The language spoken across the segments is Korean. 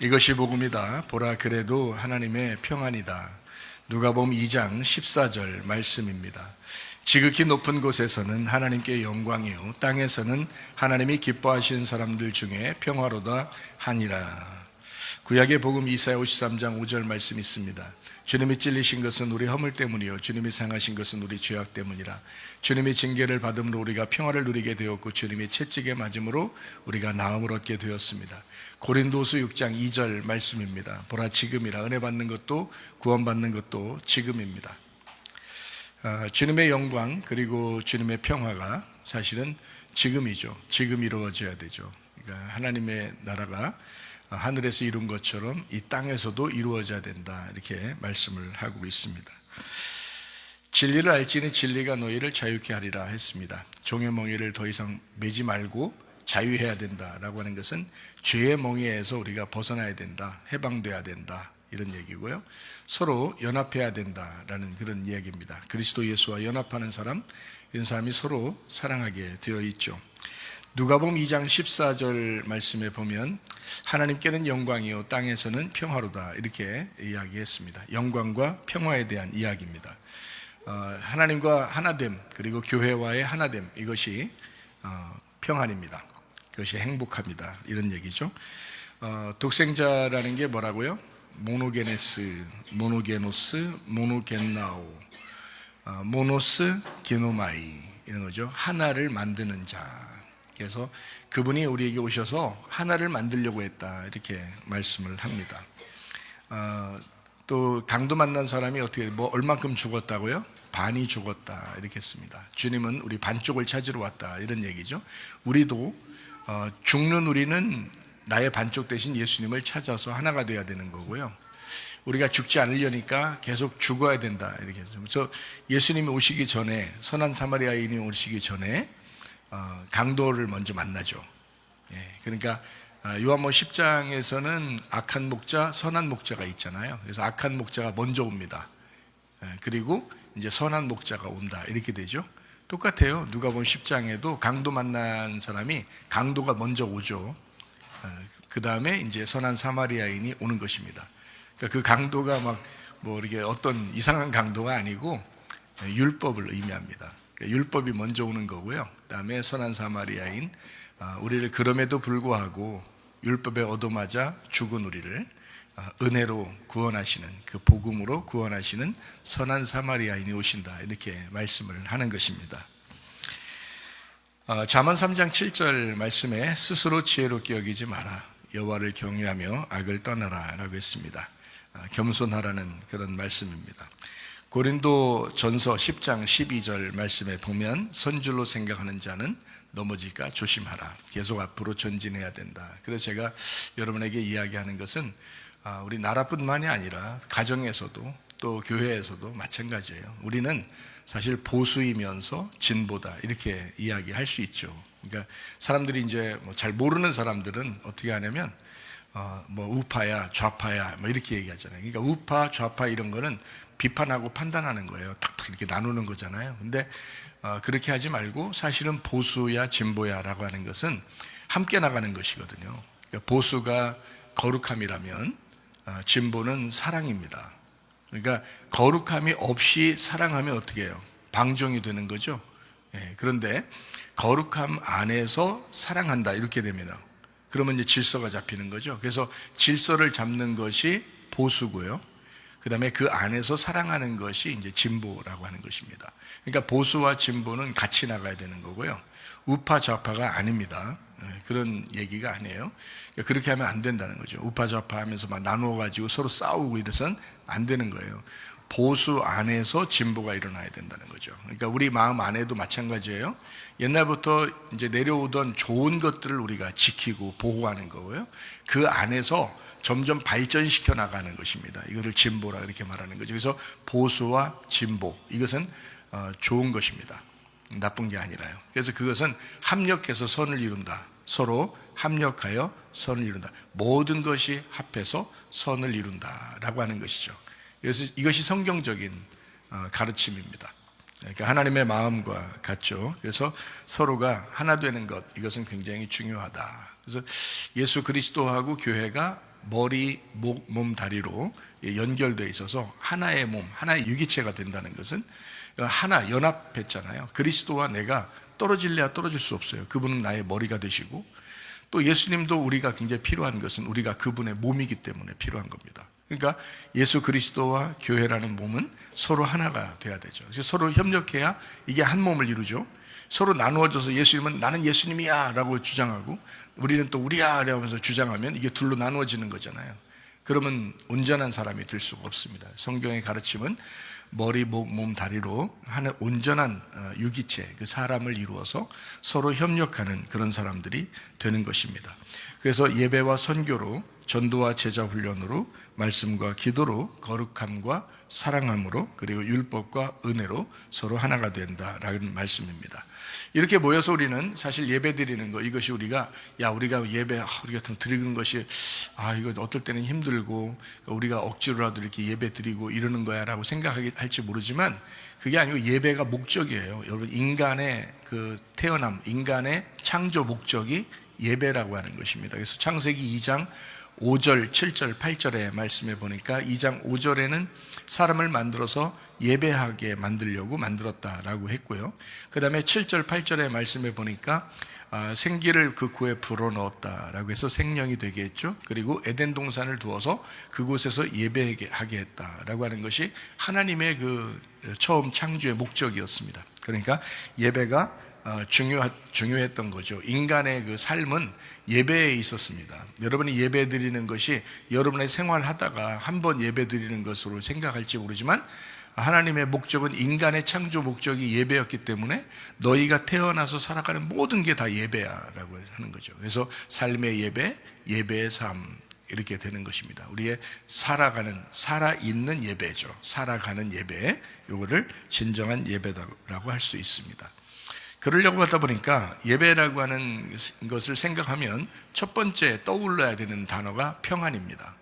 이것이 복음이다. 보라 그래도 하나님의 평안이다. 누가복음 2장 14절 말씀입니다. 지극히 높은 곳에서는 하나님께 영광이요 땅에서는 하나님이 기뻐하시는 사람들 중에 평화로다 하니라. 구약의 복음 이사야 53장 5절 말씀이 있습니다. 주님이 찔리신 것은 우리 허물 때문이요 주님이 상하신 것은 우리 죄악 때문이라. 주님이 징계를 받음으로 우리가 평화를 누리게 되었고 주님이 채찍에 맞음으로 우리가 나음을 얻게 되었습니다. 고린도서 6장 2절 말씀입니다. 보라 지금이라. 은혜 받는 것도 구원받는 것도 지금입니다. 주님의 영광 그리고 주님의 평화가 사실은 지금이죠. 지금 이루어져야 되죠. 그러니까 하나님의 나라가 하늘에서 이룬 것처럼 이 땅에서도 이루어져야 된다, 이렇게 말씀을 하고 있습니다. 진리를 알지니 진리가 너희를 자유케 하리라 했습니다. 종의 멍에를 더 이상 매지 말고 자유해야 된다라고 하는 것은 죄의 멍에에서 우리가 벗어나야 된다, 해방돼야 된다, 이런 얘기고요. 서로 연합해야 된다라는 그런 이야기입니다. 그리스도 예수와 연합하는 사람, 이런 사람이 서로 사랑하게 되어 있죠. 누가복음 2장 14절 말씀에 보면 하나님께는 영광이요 땅에서는 평화로다, 이렇게 이야기했습니다. 영광과 평화에 대한 이야기입니다. 하나님과 하나됨 그리고 교회와의 하나됨, 이것이 평안입니다. 그것이 행복합니다, 이런 얘기죠. 독생자라는 게 뭐라고요? 모노게네스, 모노게노스, 모노겐나오, 모노스 게노마이, 이런 거죠. 하나를 만드는 자. 그래서 그분이 우리에게 오셔서 하나를 만들려고 했다, 이렇게 말씀을 합니다. 또 강도 만난 사람이 어떻게 얼만큼 죽었다고요? 반이 죽었다, 이렇게 했습니다. 주님은 우리 반쪽을 찾으러 왔다, 이런 얘기죠. 우리도 죽는 우리는 나의 반쪽 대신 예수님을 찾아서 하나가 되어야 되는 거고요. 우리가 죽지 않으려니까 계속 죽어야 된다, 이렇게 해서. 그래서 예수님이 오시기 전에, 선한 사마리아인이 오시기 전에 강도를 먼저 만나죠. 그러니까 요한복음 10장에서는 악한 목자, 선한 목자가 있잖아요. 그래서 악한 목자가 먼저 옵니다. 그리고 이제 선한 목자가 온다, 이렇게 되죠. 똑같아요. 누가복음 10장에도 강도 만난 사람이, 강도가 먼저 오죠. 그 다음에 이제 선한 사마리아인이 오는 것입니다. 그러니까 그 강도가 이렇게 어떤 이상한 강도가 아니고 율법을 의미합니다. 율법이 먼저 오는 거고요. 그 다음에 선한 사마리아인, 우리를 그럼에도 불구하고 율법에 얻어맞아 죽은 우리를 은혜로 구원하시는, 그 복음으로 구원하시는 선한 사마리아인이 오신다, 이렇게 말씀을 하는 것입니다. 잠언 3장 7절 말씀에 스스로 지혜롭게 여기지 마라, 여호와를 경외하며 악을 떠나라 라고 했습니다. 겸손하라는 그런 말씀입니다. 고린도 전서 10장 12절 말씀에 보면 선줄로 생각하는 자는 넘어질까 조심하라. 계속 앞으로 전진해야 된다. 그래서 제가 여러분에게 이야기하는 것은 우리 나라뿐만이 아니라 가정에서도 또 교회에서도 마찬가지예요. 우리는 사실 보수이면서 진보다, 이렇게 이야기할 수 있죠. 그러니까 사람들이 이제 잘 모르는 사람들은 어떻게 하냐면 우파야 좌파야 이렇게 얘기하잖아요. 그러니까 우파 좌파 이런 거는 비판하고 판단하는 거예요. 탁탁 이렇게 나누는 거잖아요. 근데 그렇게 하지 말고 사실은 보수야 진보야 라고 하는 것은 함께 나가는 것이거든요. 그러니까 보수가 거룩함이라면 진보는 사랑입니다. 그러니까 거룩함이 없이 사랑하면 어떻게 해요? 방종이 되는 거죠. 그런데 거룩함 안에서 사랑한다, 이렇게 됩니다. 그러면 이제 질서가 잡히는 거죠. 그래서 질서를 잡는 것이 보수고요. 그 다음에 그 안에서 사랑하는 것이 이제 진보라고 하는 것입니다. 그러니까 보수와 진보는 같이 나가야 되는 거고요. 우파 좌파가 아닙니다. 그런 얘기가 아니에요. 그러니까 그렇게 하면 안 된다는 거죠. 우파 좌파 하면서 나누어가지고 서로 싸우고 이래서는 안 되는 거예요. 보수 안에서 진보가 일어나야 된다는 거죠. 그러니까 우리 마음 안에도 마찬가지예요. 옛날부터 이제 내려오던 좋은 것들을 우리가 지키고 보호하는 거고요. 그 안에서 점점 발전시켜 나가는 것입니다. 이것을 진보라 이렇게 말하는 거죠. 그래서 보수와 진보, 이것은 좋은 것입니다. 나쁜 게 아니라요. 그래서 그것은 합력해서 선을 이룬다. 서로 합력하여 선을 이룬다. 모든 것이 합해서 선을 이룬다라고 하는 것이죠. 그래서 이것이 성경적인 가르침입니다. 그러니까 하나님의 마음과 같죠. 그래서 서로가 하나 되는 것, 이것은 굉장히 중요하다. 그래서 예수 그리스도하고 교회가 머리, 목, 몸, 다리로 연결되어 있어서 하나의 몸, 하나의 유기체가 된다는 것은 하나 연합했잖아요. 그리스도와 내가 떨어질래야 떨어질 수 없어요. 그분은 나의 머리가 되시고, 또 예수님도 우리가 굉장히 필요한 것은 우리가 그분의 몸이기 때문에 필요한 겁니다. 그러니까 예수 그리스도와 교회라는 몸은 서로 하나가 돼야 되죠. 그래서 서로 협력해야 이게 한 몸을 이루죠. 서로 나누어져서 예수님은 나는 예수님이야 라고 주장하고 우리는 또 우리야 라면서 주장하면 이게 둘로 나누어지는 거잖아요. 그러면 온전한 사람이 될 수가 없습니다. 성경의 가르침은 머리, 목, 몸, 다리로 하는 온전한 유기체, 그 사람을 이루어서 서로 협력하는 그런 사람들이 되는 것입니다. 그래서 예배와 선교로, 전도와 제자 훈련으로, 말씀과 기도로, 거룩함과 사랑함으로, 그리고 율법과 은혜로 서로 하나가 된다라는 말씀입니다. 이렇게 모여서 우리는 사실 예배 드리는 거, 이것이 우리가 예배 우리가 드리는 것이 이거 어떨 때는 힘들고 우리가 억지로라도 이렇게 예배 드리고 이러는 거야 라고 생각할지 모르지만, 그게 아니고 예배가 목적이에요. 여러분, 인간의 그 태어남, 인간의 창조 목적이 예배라고 하는 것입니다. 그래서 창세기 2장 5절, 7절, 8절의 말씀에 보니까 2장 5절에는 사람을 만들어서 예배하게 만들려고 만들었다라고 했고요. 그 다음에 7절, 8절의 말씀에 보니까 생기를 그 구에 불어넣었다라고 해서 생명이 되게 했죠. 그리고 에덴 동산을 두어서 그곳에서 예배하게 했다라고 하는 것이 하나님의 그 처음 창조의 목적이었습니다. 그러니까 예배가 중요했던 거죠. 인간의 그 삶은 예배에 있었습니다. 여러분이 예배 드리는 것이 여러분의 생활하다가 한번 예배 드리는 것으로 생각할지 모르지만, 하나님의 목적은 인간의 창조 목적이 예배였기 때문에 너희가 태어나서 살아가는 모든 게 다 예배야라고 하는 거죠. 그래서 삶의 예배, 예배의 삶, 이렇게 되는 것입니다. 우리의 살아있는 예배죠. 살아가는 예배, 요거를 진정한 예배라고 할 수 있습니다. 그러려고 하다 보니까 예배라고 하는 것을 생각하면 첫 번째 떠올라야 되는 단어가 평안입니다.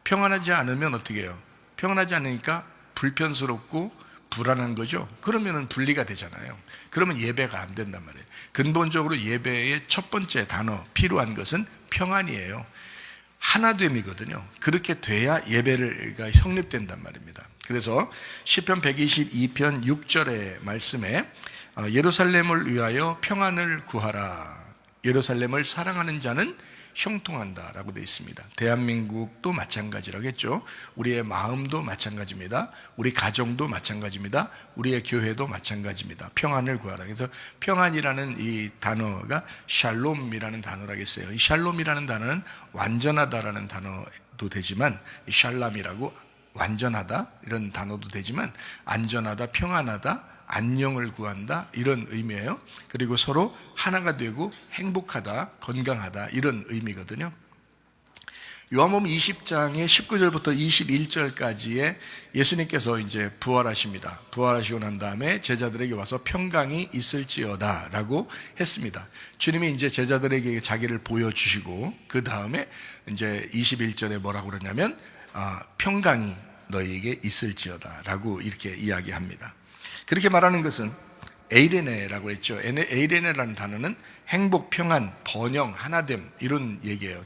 평안하지 않으면 어떻게 해요? 평안하지 않으니까 불편스럽고 불안한 거죠. 그러면 분리가 되잖아요. 그러면 예배가 안 된단 말이에요. 근본적으로 예배의 첫 번째 단어, 필요한 것은 평안이에요. 하나됨이거든요. 그렇게 돼야 예배가 성립된단 말입니다. 그래서 시편 122편 6절의 말씀에 예루살렘을 위하여 평안을 구하라. 예루살렘을 사랑하는 자는 형통한다 라고 되어 있습니다. 대한민국도 마찬가지라겠죠. 우리의 마음도 마찬가지입니다. 우리 가정도 마찬가지입니다. 우리의 교회도 마찬가지입니다. 평안을 구하라. 그래서 평안이라는 이 단어가 샬롬이라는 단어라겠어요. 이 샬롬이라는 단어는 완전하다라는 단어도 되지만, 샬람이라고 완전하다 이런 단어도 되지만, 안전하다, 평안하다, 안녕을 구한다 이런 의미예요. 그리고 서로 하나가 되고 행복하다, 건강하다 이런 의미거든요. 요한복음 20장의 19절부터 21절까지에 예수님께서 이제 부활하십니다. 부활하시고 난 다음에 제자들에게 와서 평강이 있을지어다 라고 했습니다. 주님이 이제 제자들에게 자기를 보여주시고, 그 다음에 이제 21절에 뭐라고 그러냐면 평강이 너희에게 있을지어다 라고 이렇게 이야기합니다. 그렇게 말하는 것은 에이레네라고 했죠. 에이레네라는 단어는 행복, 평안, 번영, 하나됨 이런 얘기예요.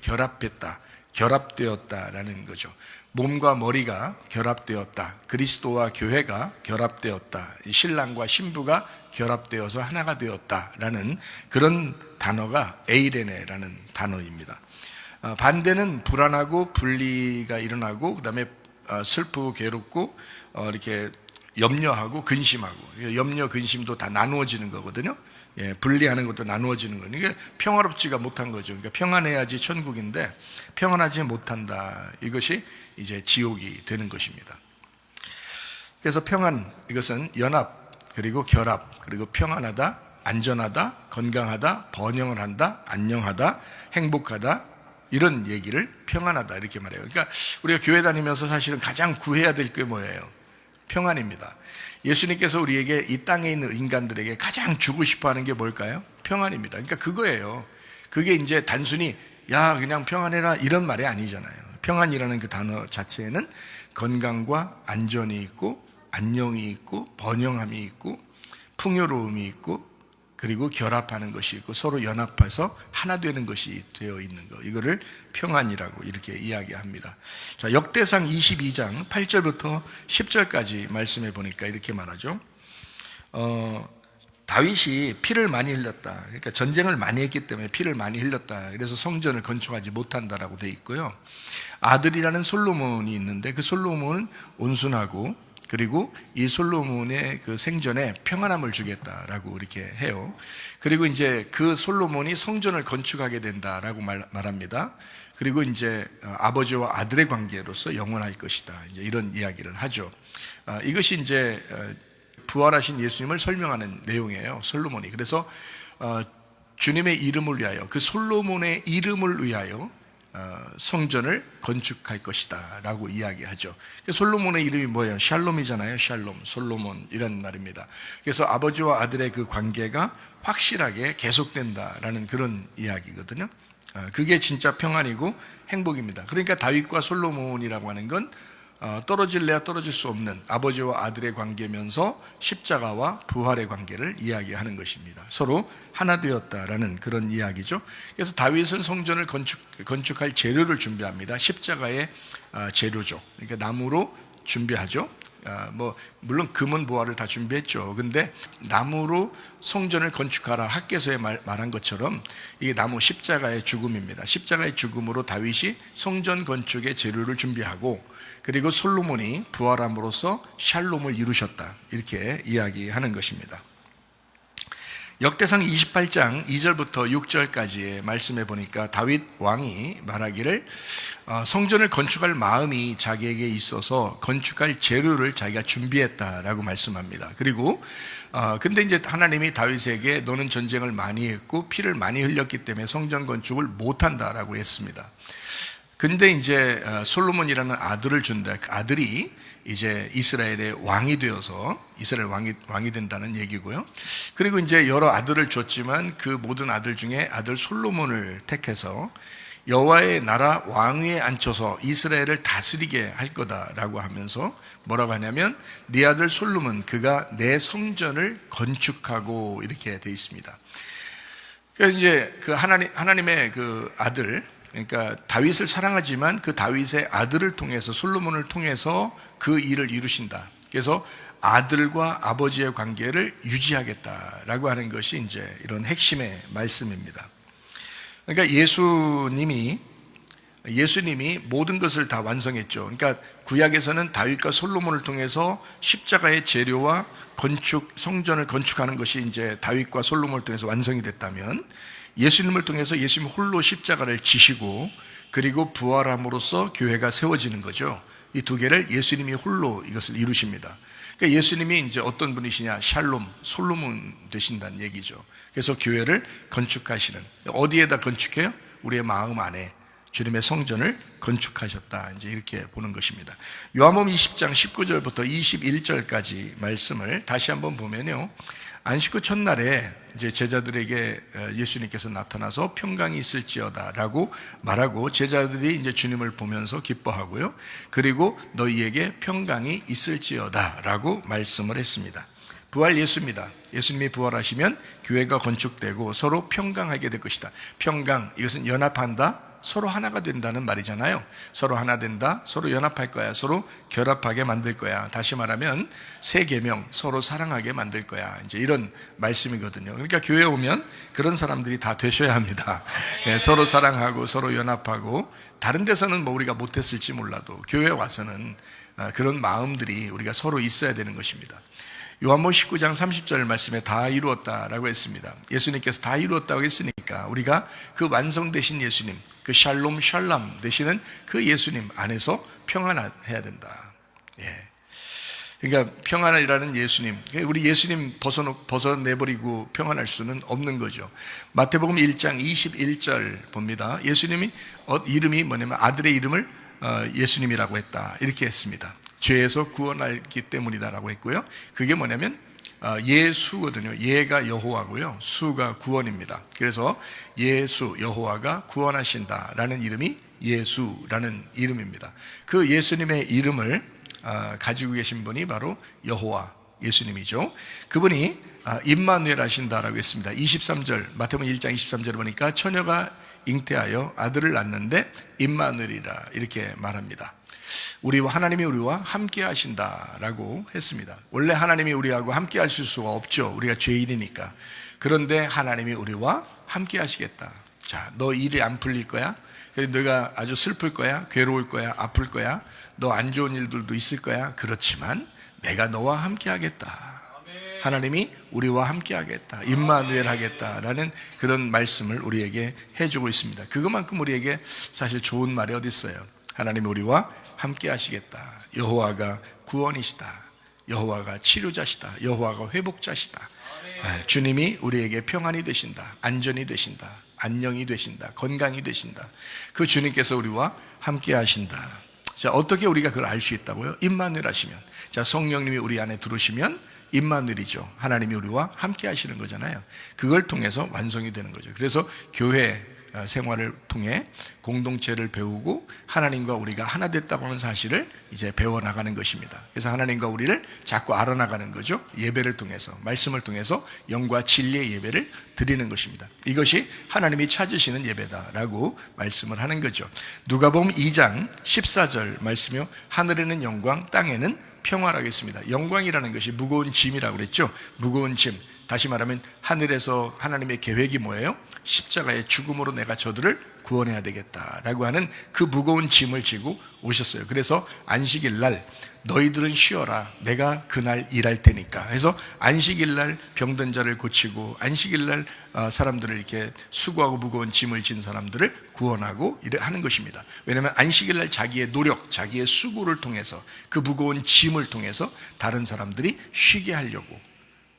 결합했다, 결합되었다라는 거죠. 몸과 머리가 결합되었다, 그리스도와 교회가 결합되었다, 신랑과 신부가 결합되어서 하나가 되었다라는 그런 단어가 에이레네라는 단어입니다. 반대는 불안하고 분리가 일어나고, 그 다음에 슬프고 괴롭고 이렇게 염려하고 근심하고, 염려 근심도 다 나누어지는 거거든요. 분리하는 것도 나누어지는 거예요. 이게 평화롭지가 못한 거죠. 그러니까 평안해야지 천국인데 평안하지 못한다, 이것이 이제 지옥이 되는 것입니다. 그래서 평안, 이것은 연합, 그리고 결합, 그리고 평안하다, 안전하다, 건강하다, 번영을 한다, 안녕하다, 행복하다, 이런 얘기를 평안하다 이렇게 말해요. 그러니까 우리가 교회 다니면서 사실은 가장 구해야 될 게 뭐예요? 평안입니다. 예수님께서 우리에게 이 땅에 있는 인간들에게 가장 주고 싶어 하는 게 뭘까요? 평안입니다. 그러니까 그거예요. 그게 이제 단순히 그냥 평안해라 이런 말이 아니잖아요. 평안이라는 그 단어 자체에는 건강과 안전이 있고, 안녕이 있고, 번영함이 있고, 풍요로움이 있고, 그리고 결합하는 것이 있고 서로 연합해서 하나 되는 것이 되어 있는 것, 이거를 평안이라고 이렇게 이야기합니다. 자, 역대상 22장 8절부터 10절까지 말씀해 보니까 이렇게 말하죠. 다윗이 피를 많이 흘렸다. 그러니까 전쟁을 많이 했기 때문에 피를 많이 흘렸다. 그래서 성전을 건축하지 못한다라고 되어 있고요. 아들이라는 솔로몬이 있는데 그 솔로몬은 온순하고, 그리고 이 솔로몬의 그 생전에 평안함을 주겠다라고 이렇게 해요. 그리고 이제 그 솔로몬이 성전을 건축하게 된다라고 말합니다. 그리고 이제 아버지와 아들의 관계로서 영원할 것이다. 이제 이런 이야기를 하죠. 이것이 이제 부활하신 예수님을 설명하는 내용이에요. 솔로몬이. 그래서 주님의 이름을 위하여, 그 솔로몬의 이름을 위하여 성전을 건축할 것이다 라고 이야기하죠. 솔로몬의 이름이 뭐예요? 샬롬이잖아요. 샬롬, 솔로몬 이런 말입니다. 그래서 아버지와 아들의 그 관계가 확실하게 계속된다라는 그런 이야기거든요. 그게 진짜 평안이고 행복입니다. 그러니까 다윗과 솔로몬이라고 하는 건 떨어질래야 떨어질 수 없는 아버지와 아들의 관계면서 십자가와 부활의 관계를 이야기하는 것입니다. 서로 하나 되었다라는 그런 이야기죠. 그래서 다윗은 성전을 건축할 재료를 준비합니다. 십자가의 재료죠. 그러니까 나무로 준비하죠. 물론 금은 보화를 다 준비했죠. 근데 나무로 성전을 건축하라, 학개서에 말한 것처럼 이게 나무 십자가의 죽음입니다. 십자가의 죽음으로 다윗이 성전 건축의 재료를 준비하고, 그리고 솔로몬이 부활함으로써 샬롬을 이루셨다, 이렇게 이야기하는 것입니다. 역대상 28장 2절부터 6절까지의 말씀해 보니까 다윗 왕이 말하기를 성전을 건축할 마음이 자기에게 있어서 건축할 재료를 자기가 준비했다라고 말씀합니다. 그리고 근데 이제 하나님이 다윗에게 너는 전쟁을 많이 했고 피를 많이 흘렸기 때문에 성전 건축을 못한다라고 했습니다. 근데 이제 솔로몬이라는 아들을 준다. 그 아들이 이제 이스라엘의 왕이 되어서 이스라엘 왕이 된다는 얘기고요. 그리고 이제 여러 아들을 줬지만 그 모든 아들 중에 아들 솔로몬을 택해서 여호와의 나라 왕위에 앉혀서 이스라엘을 다스리게 할 거다라고 하면서 뭐라고 하냐면 네 아들 솔로몬 그가 내 성전을 건축하고, 이렇게 돼 있습니다. 그래서 이제 그 하나님의 그 아들, 그러니까 다윗을 사랑하지만 그 다윗의 아들을 통해서, 솔로몬을 통해서 그 일을 이루신다. 그래서 아들과 아버지의 관계를 유지하겠다라고 하는 것이 이제 이런 핵심의 말씀입니다. 그러니까 예수님이 모든 것을 다 완성했죠. 그러니까 구약에서는 다윗과 솔로몬을 통해서 십자가의 재료와 성전을 건축하는 것이 이제 다윗과 솔로몬을 통해서 완성이 됐다면, 예수님을 통해서 예수님 홀로 십자가를 지시고 그리고 부활함으로써 교회가 세워지는 거죠. 이 두 개를 예수님이 홀로 이것을 이루십니다. 그러니까 예수님이 이제 어떤 분이시냐? 샬롬, 솔로몬 되신다는 얘기죠. 그래서 교회를 건축하시는, 어디에다 건축해요? 우리의 마음 안에 주님의 성전을 건축하셨다, 이제 이렇게 보는 것입니다. 요한복음 20장 19절부터 21절까지 말씀을 다시 한번 보면요, 안식 후 첫날에 이제 제자들에게 예수님께서 나타나서 평강이 있을지어다라고 말하고, 제자들이 이제 주님을 보면서 기뻐하고요. 그리고 너희에게 평강이 있을지어다라고 말씀을 했습니다. 부활 예수입니다. 예수님이 부활하시면 교회가 건축되고 서로 평강하게 될 것이다. 평강, 이것은 연합한다, 서로 하나가 된다는 말이잖아요. 서로 하나 된다, 서로 연합할 거야, 서로 결합하게 만들 거야. 다시 말하면 새 계명, 서로 사랑하게 만들 거야, 이제 이런 말씀이거든요. 그러니까 교회에 오면 그런 사람들이 다 되셔야 합니다. 서로 사랑하고 서로 연합하고, 다른 데서는 뭐 우리가 못했을지 몰라도 교회에 와서는 그런 마음들이 우리가 서로 있어야 되는 것입니다. 요한복음 19장 30절 말씀에 다 이루었다라고 했습니다. 예수님께서 다 이루었다고 했으니까 우리가 그 완성되신 예수님, 그 샬롬 되시는 그 예수님 안에서 평안해야 된다. 그러니까 평안이라는 예수님, 우리 예수님 벗어내버리고 평안할 수는 없는 거죠. 마태복음 1장 21절 봅니다. 예수님이 이름이 뭐냐면 아들의 이름을 예수님이라고 했다, 이렇게 했습니다. 죄에서 구원하기 때문이다라고 했고요. 그게 뭐냐면 예수거든요. 예가 여호와고요, 수가 구원입니다. 그래서 예수, 여호와가 구원하신다라는 이름이 예수라는 이름입니다. 그 예수님의 이름을 가지고 계신 분이 바로 여호와 예수님이죠. 그분이 임마누엘 하신다라고 했습니다. 23절, 마태복음 1장 23절에 보니까 처녀가 잉태하여 아들을 낳는데 임마누엘이라 이렇게 말합니다. 하나님이 우리와 함께 하신다라고 했습니다. 원래 하나님이 우리하고 함께 하실 수가 없죠. 우리가 죄인이니까. 그런데 하나님이 우리와 함께 하시겠다. 자, 너 일이 안 풀릴 거야? 너가 아주 슬플 거야? 괴로울 거야? 아플 거야? 너 안 좋은 일들도 있을 거야? 그렇지만 내가 너와 함께 하겠다. 하나님이 우리와 함께 하겠다. 임마누엘 하겠다라는 그런 말씀을 우리에게 해주고 있습니다. 그것만큼 우리에게 사실 좋은 말이 어디 있어요? 하나님이 우리와 함께 하시겠다. 여호와가 구원이시다. 여호와가 치료자시다. 여호와가 회복자시다. 주님이 우리에게 평안이 되신다. 안전이 되신다. 안녕이 되신다. 건강이 되신다. 그 주님께서 우리와 함께 하신다. 자, 어떻게 우리가 그걸 알 수 있다고요? 임마누엘 하시면, 자, 성령님이 우리 안에 들어오시면 임마누엘이죠. 하나님이 우리와 함께 하시는 거잖아요. 그걸 통해서 완성이 되는 거죠. 그래서 교회 생활을 통해 공동체를 배우고 하나님과 우리가 하나 됐다고 하는 사실을 이제 배워나가는 것입니다. 그래서 하나님과 우리를 자꾸 알아나가는 거죠. 예배를 통해서, 말씀을 통해서 영과 진리의 예배를 드리는 것입니다. 이것이 하나님이 찾으시는 예배다라고 말씀을 하는 거죠. 누가복음 2장 14절 말씀이요, 하늘에는 영광, 땅에는 평화라고 했습니다. 영광이라는 것이 무거운 짐이라고 그랬죠. 무거운 짐. 다시 말하면 하늘에서 하나님의 계획이 뭐예요? 십자가의 죽음으로 내가 저들을 구원해야 되겠다라고 하는 그 무거운 짐을 지고 오셨어요. 그래서 안식일 날 너희들은 쉬어라. 내가 그날 일할 테니까. 그래서 안식일 날 병든 자를 고치고, 안식일 날 사람들을 이렇게 수고하고 무거운 짐을 진 사람들을 구원하고 하는 것입니다. 왜냐하면 안식일 날 자기의 노력, 자기의 수고를 통해서, 그 무거운 짐을 통해서 다른 사람들이 쉬게 하려고,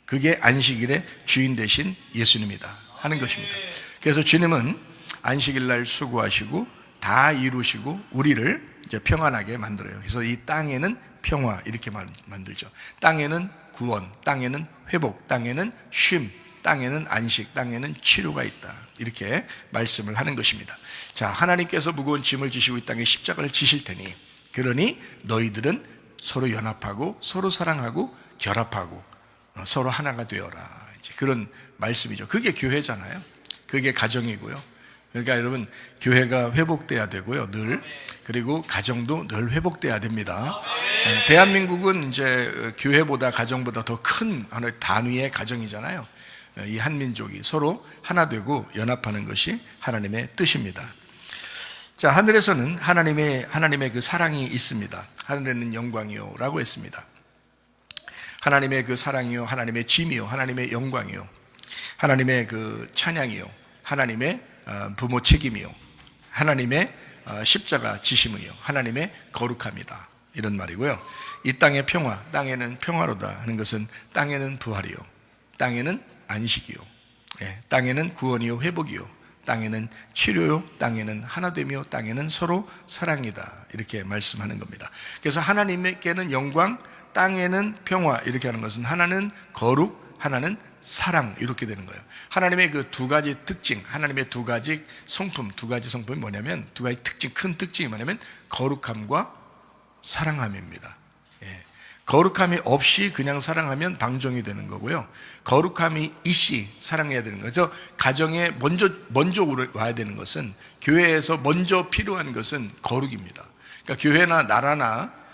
그게 안식일의 주인 되신 예수님이다 하는 것입니다. 그래서 주님은 안식일 날 수고하시고 다 이루시고 우리를 이제 평안하게 만들어요. 그래서 이 땅에는 평화 이렇게 만들죠. 땅에는 구원, 땅에는 회복, 땅에는 쉼, 땅에는 안식, 땅에는 치료가 있다. 이렇게 말씀을 하는 것입니다. 자, 하나님께서 무거운 짐을 지시고 이 땅에 십자가를 지실 테니, 그러니 너희들은 서로 연합하고 서로 사랑하고 결합하고 서로 하나가 되어라. 이제 그런 말씀이죠. 그게 교회잖아요. 그게 가정이고요. 그러니까 여러분, 교회가 회복돼야 되고요, 늘. 그리고 가정도 늘 회복돼야 됩니다. 대한민국은 이제 교회보다 가정보다 더 큰 하나의 단위의 가정이잖아요. 이 한민족이 서로 하나 되고 연합하는 것이 하나님의 뜻입니다. 자, 하늘에서는 하나님의 그 사랑이 있습니다. 하늘에는 영광이요라고 했습니다. 하나님의 그 사랑이요, 하나님의 짐이요, 하나님의 영광이요, 하나님의 그 찬양이요, 하나님의 부모 책임이요, 하나님의 십자가 지심이요, 하나님의 거룩함이다, 이런 말이고요. 이 땅의 평화, 땅에는 평화로다 하는 것은 땅에는 부활이요, 땅에는 안식이요, 땅에는 구원이요, 회복이요, 땅에는 치료요, 땅에는 하나됨이요, 땅에는 서로 사랑이다, 이렇게 말씀하는 겁니다. 그래서 하나님께는 영광, 땅에는 평화, 이렇게 하는 것은 하나는 거룩, 하나는 사랑, 이렇게 되는 거예요. 하나님의 그 두 가지 특징, 하나님의 두 가지 성품이 뭐냐면, 두 가지 특징, 큰 특징이 뭐냐면 거룩함과 사랑함입니다. 거룩함이 없이 그냥 사랑하면 방종이 되는 거고요, 거룩함이 있이 사랑해야 되는 거죠. 가정에 먼저 와야 되는 것은, 교회에서 먼저 필요한 것은 거룩입니다. 그러니까 교회나 나라나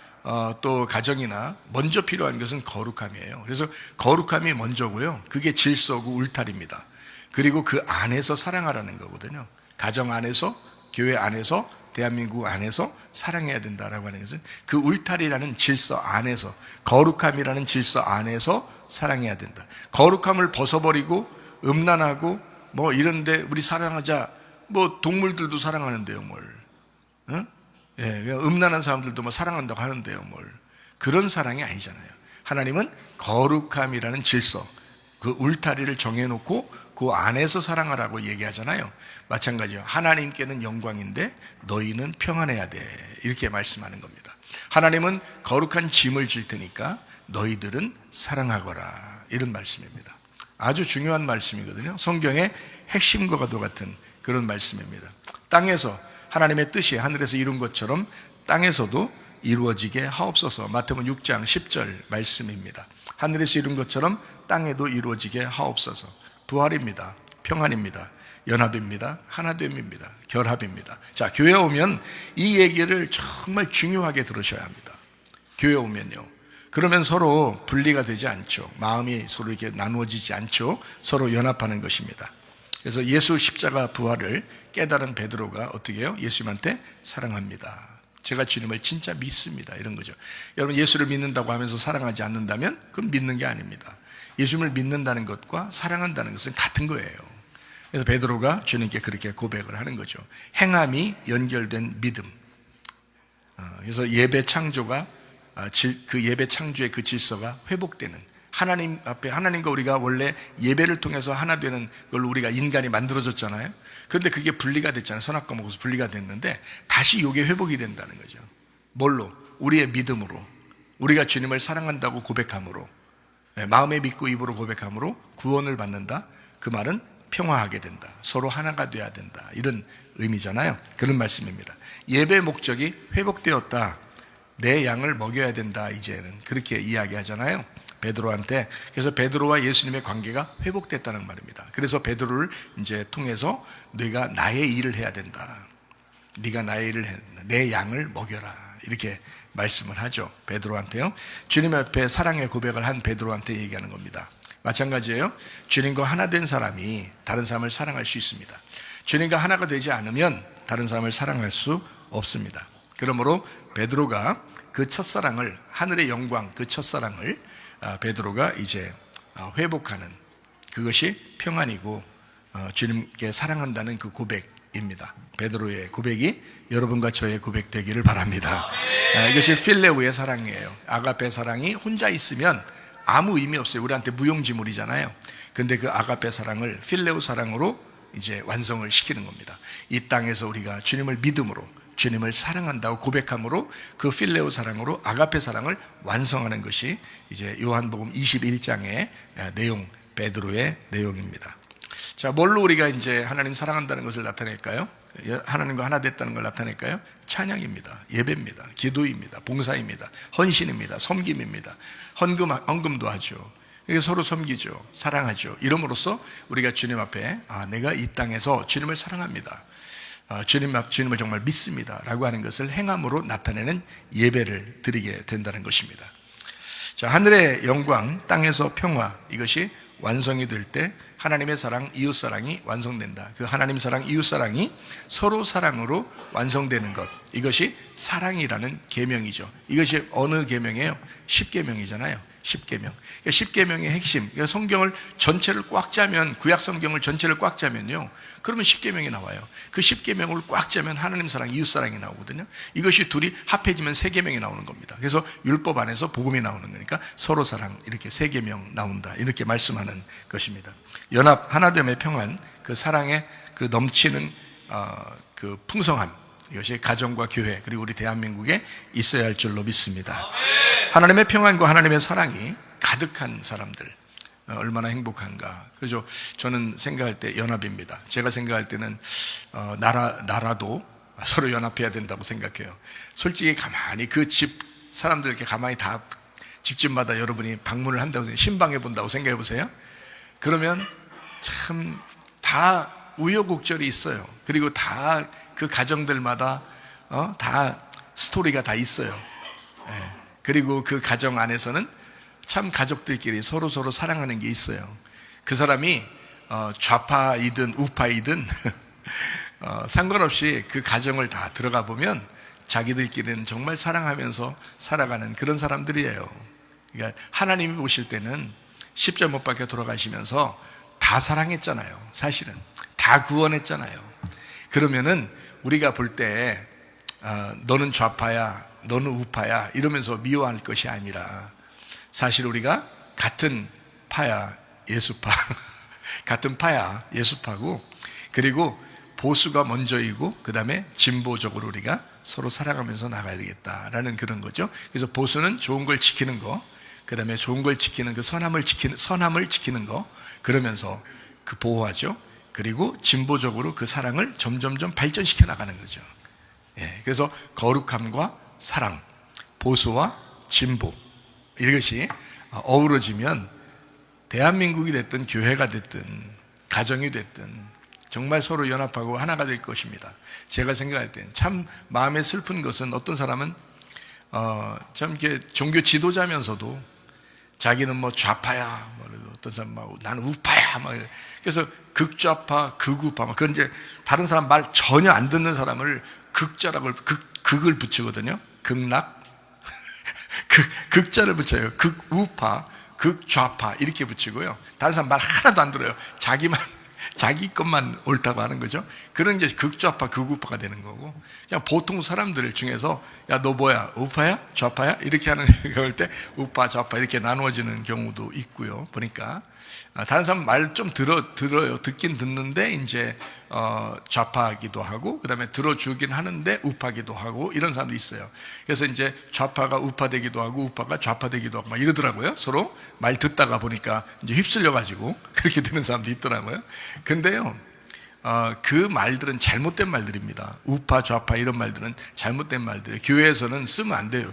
또 가정이나 먼저 필요한 것은 거룩함이에요. 그래서 거룩함이 먼저고요, 그게 질서고 울타리입니다. 그리고 그 안에서 사랑하라는 거거든요. 가정 안에서, 교회 안에서, 대한민국 안에서 사랑해야 된다라고 하는 것은 그 울타리라는 질서 안에서, 거룩함이라는 질서 안에서 사랑해야 된다. 거룩함을 벗어버리고 음란하고 뭐 이런데 우리 사랑하자, 뭐 동물들도 사랑하는데요, 뭘? 음란한 사람들도 뭐 사랑한다고 하는데요, 뭘? 그런 사랑이 아니잖아요. 하나님은 거룩함이라는 질서, 그 울타리를 정해놓고 그 안에서 사랑하라고 얘기하잖아요. 마찬가지예요. 하나님께는 영광인데 너희는 평안해야 돼, 이렇게 말씀하는 겁니다. 하나님은 거룩한 짐을 질 테니까 너희들은 사랑하거라, 이런 말씀입니다. 아주 중요한 말씀이거든요. 성경의 핵심과도 같은 그런 말씀입니다. 땅에서 하나님의 뜻이 하늘에서 이룬 것처럼 땅에서도 이루어지게 하옵소서. 마태복음 6장 10절 말씀입니다. 하늘에서 이룬 것처럼 땅에도 이루어지게 하옵소서. 부활입니다. 평안입니다. 연합입니다. 하나됨입니다. 결합입니다. 자, 교회 오면 이 얘기를 정말 중요하게 들으셔야 합니다. 교회 오면요. 그러면 서로 분리가 되지 않죠. 마음이 서로 이렇게 나누어지지 않죠. 서로 연합하는 것입니다. 그래서 예수 십자가 부활을 깨달은 베드로가 어떻게 해요? 예수님한테 사랑합니다. 제가 주님을 진짜 믿습니다. 이런 거죠. 여러분, 예수를 믿는다고 하면서 사랑하지 않는다면 그건 믿는 게 아닙니다. 예수님을 믿는다는 것과 사랑한다는 것은 같은 거예요. 그래서 베드로가 주님께 그렇게 고백을 하는 거죠. 행함이 연결된 믿음. 그래서 예배 창조가 그 예배 창조의 그 질서가 회복되는, 하나님 앞에, 하나님과 우리가 원래 예배를 통해서 하나 되는 걸로 우리가 인간이 만들어졌잖아요. 그런데 그게 분리가 됐잖아요. 선악과 먹어서 분리가 됐는데 다시 이게 회복이 된다는 거죠. 뭘로? 우리의 믿음으로, 우리가 주님을 사랑한다고 고백함으로, 마음에 믿고 입으로 고백함으로 구원을 받는다. 그 말은 평화하게 된다. 서로 하나가 돼야 된다. 이런 의미잖아요. 그런 말씀입니다. 예배 목적이 회복되었다. 내 양을 먹여야 된다. 이제는 그렇게 이야기하잖아요. 베드로한테. 그래서 베드로와 예수님의 관계가 회복됐다는 말입니다. 그래서 베드로를 이제 통해서 네가 나의 일을 해야 된다. 네가 나의 일을 해야 된다. 내 양을 먹여라. 이렇게 말씀을 하죠. 베드로한테요. 주님 앞에 사랑의 고백을 한 베드로한테 얘기하는 겁니다. 마찬가지예요. 주님과 하나 된 사람이 다른 사람을 사랑할 수 있습니다. 주님과 하나가 되지 않으면 다른 사람을 사랑할 수 없습니다. 그러므로 베드로가 그 첫사랑을, 하늘의 영광, 그 첫사랑을 베드로가 이제 회복하는, 그것이 평안이고 주님께 사랑한다는 그 고백입니다. 베드로의 고백이 여러분과 저의 고백 되기를 바랍니다. 이것이 필레오의 사랑이에요. 아가페 사랑이 혼자 있으면 아무 의미 없어요. 우리한테 무용지물이잖아요. 근데 그 아가페 사랑을 필레오 사랑으로 이제 완성을 시키는 겁니다. 이 땅에서 우리가 주님을 믿음으로, 주님을 사랑한다고 고백함으로 그 필레오 사랑으로 아가페 사랑을 완성하는 것이 이제 요한복음 21장의 내용, 베드로의 내용입니다. 자, 뭘로 우리가 이제 하나님 사랑한다는 것을 나타낼까요? 하나님과 하나 됐다는 걸 나타낼까요? 찬양입니다. 예배입니다. 기도입니다. 봉사입니다. 헌신입니다. 섬김입니다. 헌금도 하죠. 서로 섬기죠. 사랑하죠. 이름으로써 우리가 주님 앞에 내가 이 땅에서 주님을 사랑합니다. 주님을 정말 믿습니다. 라고 하는 것을 행함으로 나타내는 예배를 드리게 된다는 것입니다. 자, 하늘의 영광, 땅에서 평화, 이것이 완성이 될 때 하나님의 사랑, 이웃 사랑이 완성된다. 그 하나님 사랑, 이웃 사랑이 서로 사랑으로 완성되는 것, 이것이 사랑이라는 계명이죠. 이것이 어느 계명이에요? 10계명이잖아요. 10계명. 10계명의 핵심, 그러니까 성경을 전체를 꽉 짜면, 구약 성경을 전체를 꽉 짜면요, 그러면 10계명이 나와요. 그 10계명을 꽉 짜면 하나님 사랑, 이웃 사랑이 나오거든요. 이것이 둘이 합해지면 3계명이 나오는 겁니다. 그래서 율법 안에서 복음이 나오는 거니까 서로 사랑, 이렇게 3계명 나온다. 이렇게 말씀하는 것입니다. 연합, 하나됨의 평안, 그 사랑의 그 넘치는 그 풍성함, 이것이 가정과 교회, 그리고 우리 대한민국에 있어야 할 줄로 믿습니다. 하나님의 평안과 하나님의 사랑이 가득한 사람들, 얼마나 행복한가. 그래서 저는 생각할 때 연합입니다. 제가 생각할 때는 나라도 서로 연합해야 된다고 생각해요. 솔직히 가만히 그 집 사람들 이렇게 가만히 다 집집마다 여러분이 방문을 한다고, 신방해 본다고 생각해 보세요. 그러면 참 다 우여곡절이 있어요. 그리고 다 그 가정들마다 다 스토리가 다 있어요. 그리고 그 가정 안에서는 참 가족들끼리 서로 사랑하는 게 있어요. 그 사람이 좌파이든 우파이든 상관없이 그 가정을 다 들어가 보면 자기들끼리는 정말 사랑하면서 살아가는 그런 사람들이에요. 그러니까 하나님이 보실 때는 십자가 못 박혀 돌아가시면서 다 사랑했잖아요. 사실은 다 구원했잖아요. 그러면은 우리가 볼 때 너는 좌파야, 너는 우파야 이러면서 미워할 것이 아니라, 사실 우리가 같은 파야, 예수파 같은 파야, 예수파고, 그리고 보수가 먼저이고 그 다음에 진보적으로 우리가 서로 사랑하면서 나가야 되겠다라는 그런 거죠. 그래서 보수는 좋은 걸 지키는 거, 그 다음에 좋은 걸 지키는 그 선함을 지키는 거, 그러면서 그 보호하죠. 그리고 진보적으로 그 사랑을 점점점 발전시켜 나가는 거죠. 그래서 거룩함과 사랑, 보수와 진보, 이것이 어우러지면 대한민국이 됐든 교회가 됐든 가정이 됐든 정말 서로 연합하고 하나가 될 것입니다. 제가 생각할 땐 참 마음에 슬픈 것은 어떤 사람은 참 이렇게 종교 지도자면서도 자기는 뭐 좌파야, 뭐 어떤 사람 막 나는 우파야, 막 그래서 극좌파, 극우파, 막 그런 이제 다른 사람 말 전혀 안 듣는 사람을 극자라고 극을 붙이거든요. 극락, 극자를 붙여요. 극우파, 극좌파 이렇게 붙이고요. 다른 사람 말 하나도 안 들어요. 자기 것만 옳다고 하는 거죠. 그런 게 극좌파, 극우파가 되는 거고, 그냥 보통 사람들 중에서 야, 너 뭐야? 우파야? 좌파야? 이렇게 하는 그럴 때 우파, 좌파 이렇게 나누어지는 경우도 있고요. 보니까 다른 사람 말 좀 들어요. 듣긴 듣는데 이제 좌파기도 하고, 그 다음에 들어주긴 하는데 우파기도 하고 이런 사람도 있어요. 그래서 이제 좌파가 우파되기도 하고 우파가 좌파되기도 하고 막 이러더라고요. 서로 말 듣다가 보니까 이제 휩쓸려가지고 그렇게 되는 사람도 있더라고요. 근데요, 그 말들은 잘못된 말들입니다. 우파, 좌파 이런 말들은 잘못된 말들이에요. 교회에서는 쓰면 안 돼요.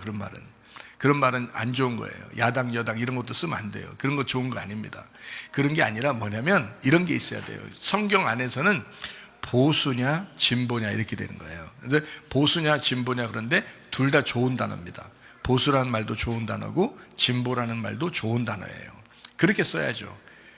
그런 말은 안 좋은 거예요. 야당, 여당 이런 것도 쓰면 안 돼요. 그런 거 좋은 거 아닙니다. 그런 게 아니라 뭐냐면 이런 게 있어야 돼요. 성경 안에서는 보수냐 진보냐 이렇게 되는 거예요. 근데 보수냐 진보냐 그런데 둘 다 좋은 단어입니다. 보수라는 말도 좋은 단어고 진보라는 말도 좋은 단어예요. 그렇게 써야죠.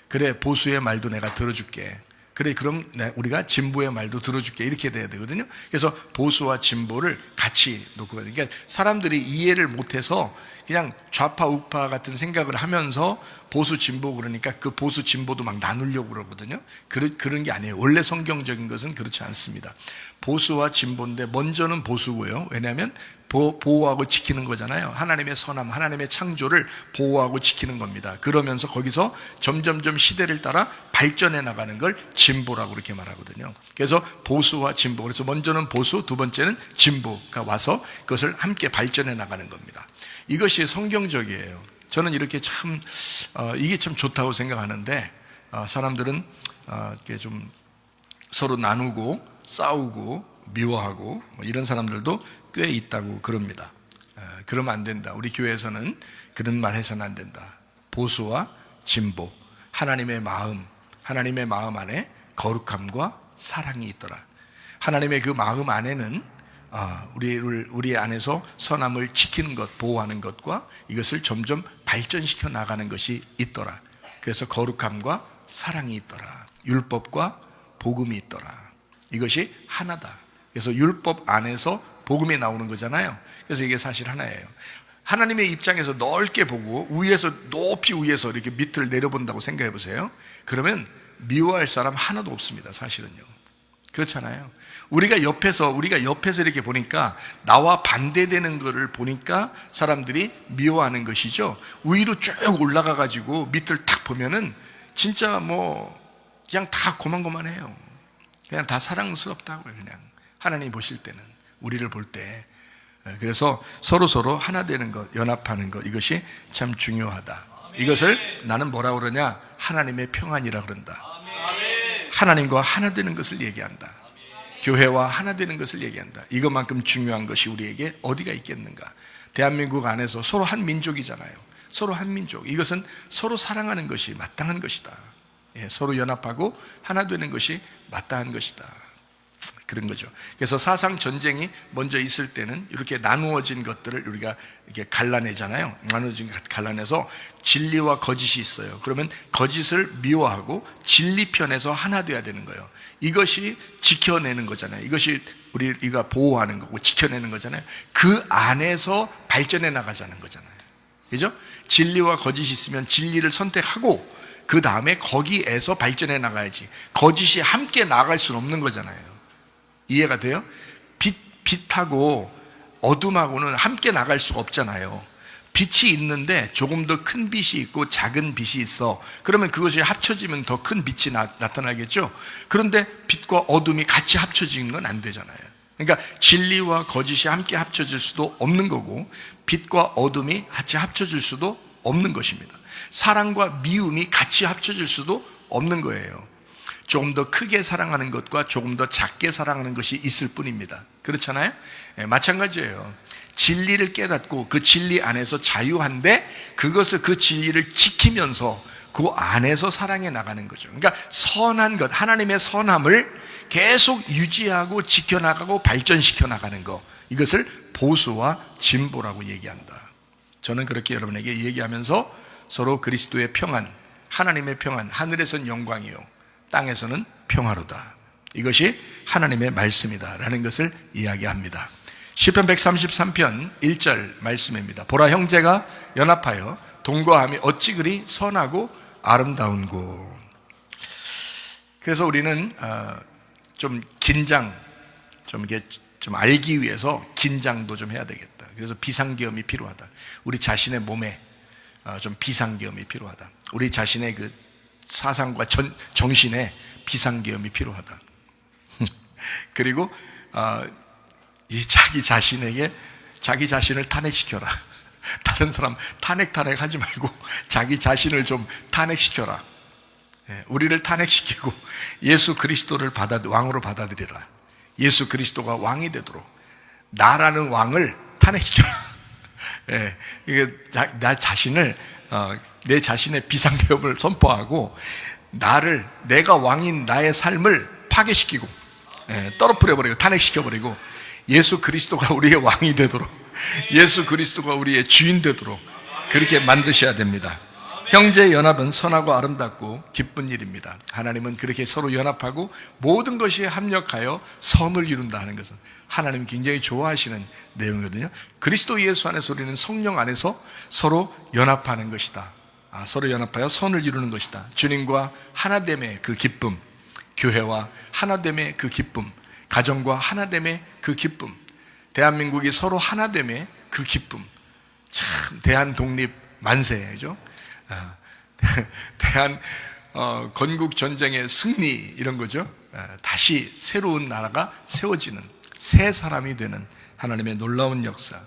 그래, 보수의 말도 내가 들어줄게. 그래, 그럼 우리가 진보의 말도 들어줄게. 이렇게 돼야 되거든요. 그래서 보수와 진보를 같이 놓고 가야 돼요. 그러니까 사람들이 이해를 못해서 그냥 좌파 우파 같은 생각을 하면서 보수 진보 그러니까 그 보수 진보도 막 나누려고 그러거든요. 그런 게 아니에요. 원래 성경적인 것은 그렇지 않습니다. 보수와 진보인데 먼저는 보수고요. 왜냐하면 보호하고 지키는 거잖아요. 하나님의 선함, 하나님의 창조를 보호하고 지키는 겁니다. 그러면서 거기서 점점점 시대를 따라 발전해 나가는 걸 진보라고 그렇게 말하거든요. 그래서 보수와 진보, 그래서 먼저는 보수, 두 번째는 진보가 와서 그것을 함께 발전해 나가는 겁니다. 이것이 성경적이에요. 저는 이렇게 이게 참 좋다고 생각하는데, 사람들은 이렇게 좀 서로 나누고 싸우고 미워하고 이런 사람들도 꽤 있다고 그럽니다. 그러면 안 된다. 우리 교회에서는 그런 말 해서는 안 된다. 보수와 진보, 하나님의 마음 안에 거룩함과 사랑이 있더라. 하나님의 그 마음 안에는 우리 안에서 선함을 지키는 것, 보호하는 것과 이것을 점점 발전시켜 나가는 것이 있더라. 그래서 거룩함과 사랑이 있더라. 율법과 복음이 있더라. 이것이 하나다. 그래서 율법 안에서 복음이 나오는 거잖아요. 그래서 이게 사실 하나예요. 하나님의 입장에서 넓게 보고 높이 위에서 이렇게 밑을 내려본다고 생각해 보세요. 그러면 미워할 사람 하나도 없습니다. 사실은요. 그렇잖아요. 우리가 옆에서 이렇게 보니까 나와 반대되는 것을 보니까 사람들이 미워하는 것이죠. 위로 쭉 올라가 가지고 밑을 탁 보면은 진짜 그냥 다 고만고만해요. 그냥 다 사랑스럽다고요. 그냥 하나님 보실 때는, 우리를 볼 때. 그래서 서로 하나 되는 것, 연합하는 것, 이것이 참 중요하다. 이것을 나는 뭐라고 그러냐? 하나님의 평안이라 그런다. 하나님과 하나 되는 것을 얘기한다. 교회와 하나 되는 것을 얘기한다. 이것만큼 중요한 것이 우리에게 어디가 있겠는가? 대한민국 안에서 서로 한 민족이잖아요. 서로 한 민족. 이것은 서로 사랑하는 것이 마땅한 것이다. 서로 연합하고 하나 되는 것이 마땅한 것이다. 그런 거죠. 그래서 사상 전쟁이 먼저 있을 때는 이렇게 나누어진 것들을 우리가 이렇게 갈라내잖아요. 갈라내서 진리와 거짓이 있어요. 그러면 거짓을 미워하고 진리 편에서 하나 돼야 되는 거예요. 이것이 지켜내는 거잖아요. 이것이 우리가 보호하는 거고 지켜내는 거잖아요. 그 안에서 발전해 나가자는 거잖아요. 그죠? 진리와 거짓이 있으면 진리를 선택하고 그 다음에 거기에서 발전해 나가야지. 거짓이 함께 나갈 수는 없는 거잖아요. 이해가 돼요? 빛하고 어둠하고는 함께 나갈 수가 없잖아요. 빛이 있는데 조금 더 큰 빛이 있고 작은 빛이 있어. 그러면 그것이 합쳐지면 더 큰 빛이 나타나겠죠. 그런데 빛과 어둠이 같이 합쳐지는 건 안 되잖아요. 그러니까 진리와 거짓이 함께 합쳐질 수도 없는 거고, 빛과 어둠이 같이 합쳐질 수도 없는 것입니다. 사랑과 미움이 같이 합쳐질 수도 없는 거예요. 조금 더 크게 사랑하는 것과 조금 더 작게 사랑하는 것이 있을 뿐입니다. 그렇잖아요? 마찬가지예요. 진리를 깨닫고 그 진리 안에서 자유한데 그 진리를 지키면서 그 안에서 사랑해 나가는 거죠. 그러니까 선한 것, 하나님의 선함을 계속 유지하고 지켜나가고 발전시켜 나가는 것, 이것을 보수와 진보라고 얘기한다. 저는 그렇게 여러분에게 얘기하면서 서로 그리스도의 평안, 하나님의 평안, 하늘에서는 영광이요 땅에서는 평화로다, 이것이 하나님의 말씀이다라는 것을 이야기합니다. 시편 133편 1절 말씀입니다. 보라, 형제가 연합하여 동거함이 어찌 그리 선하고 아름다운고. 그래서 우리는 좀 긴장, 좀 이게 좀 알기 위해서 긴장도 좀 해야 되겠다. 그래서 비상계엄이 필요하다. 우리 자신의 몸에 좀 비상계엄이 필요하다. 우리 자신의 그 사상과 정신에 비상계엄이 필요하다. 그리고 이 자기 자신에게 자기 자신을 탄핵시켜라. 다른 사람 탄핵하지 말고 자기 자신을 좀 탄핵시켜라. 우리를 탄핵시키고 예수 그리스도를 왕으로 받아들이라. 예수 그리스도가 왕이 되도록 나라는 왕을 탄핵시켜라. 이게 나 자신을 내 자신의 비상계엄을 선포하고 내가 왕인 나의 삶을 파괴시키고 떨어뜨려버리고 탄핵시켜버리고 예수 그리스도가 우리의 왕이 되도록, 예수 그리스도가 우리의 주인 되도록 그렇게 만드셔야 됩니다. 형제 연합은 선하고 아름답고 기쁜 일입니다. 하나님은 그렇게 서로 연합하고 모든 것이 합력하여 선을 이룬다 하는 것은 하나님이 굉장히 좋아하시는 내용이거든요. 그리스도 예수 안에서 우리는 성령 안에서 서로 연합하는 것이다. 서로 연합하여 선을 이루는 것이다. 주님과 하나됨의 그 기쁨, 교회와 하나됨의 그 기쁨, 가정과 하나됨의 그 기쁨, 대한민국이 서로 하나됨의 그 기쁨, 참 대한 독립 만세죠. 대한 건국 전쟁의 승리, 이런 거죠. 다시 새로운 나라가 세워지는 새 사람이 되는 하나님의 놀라운 역사.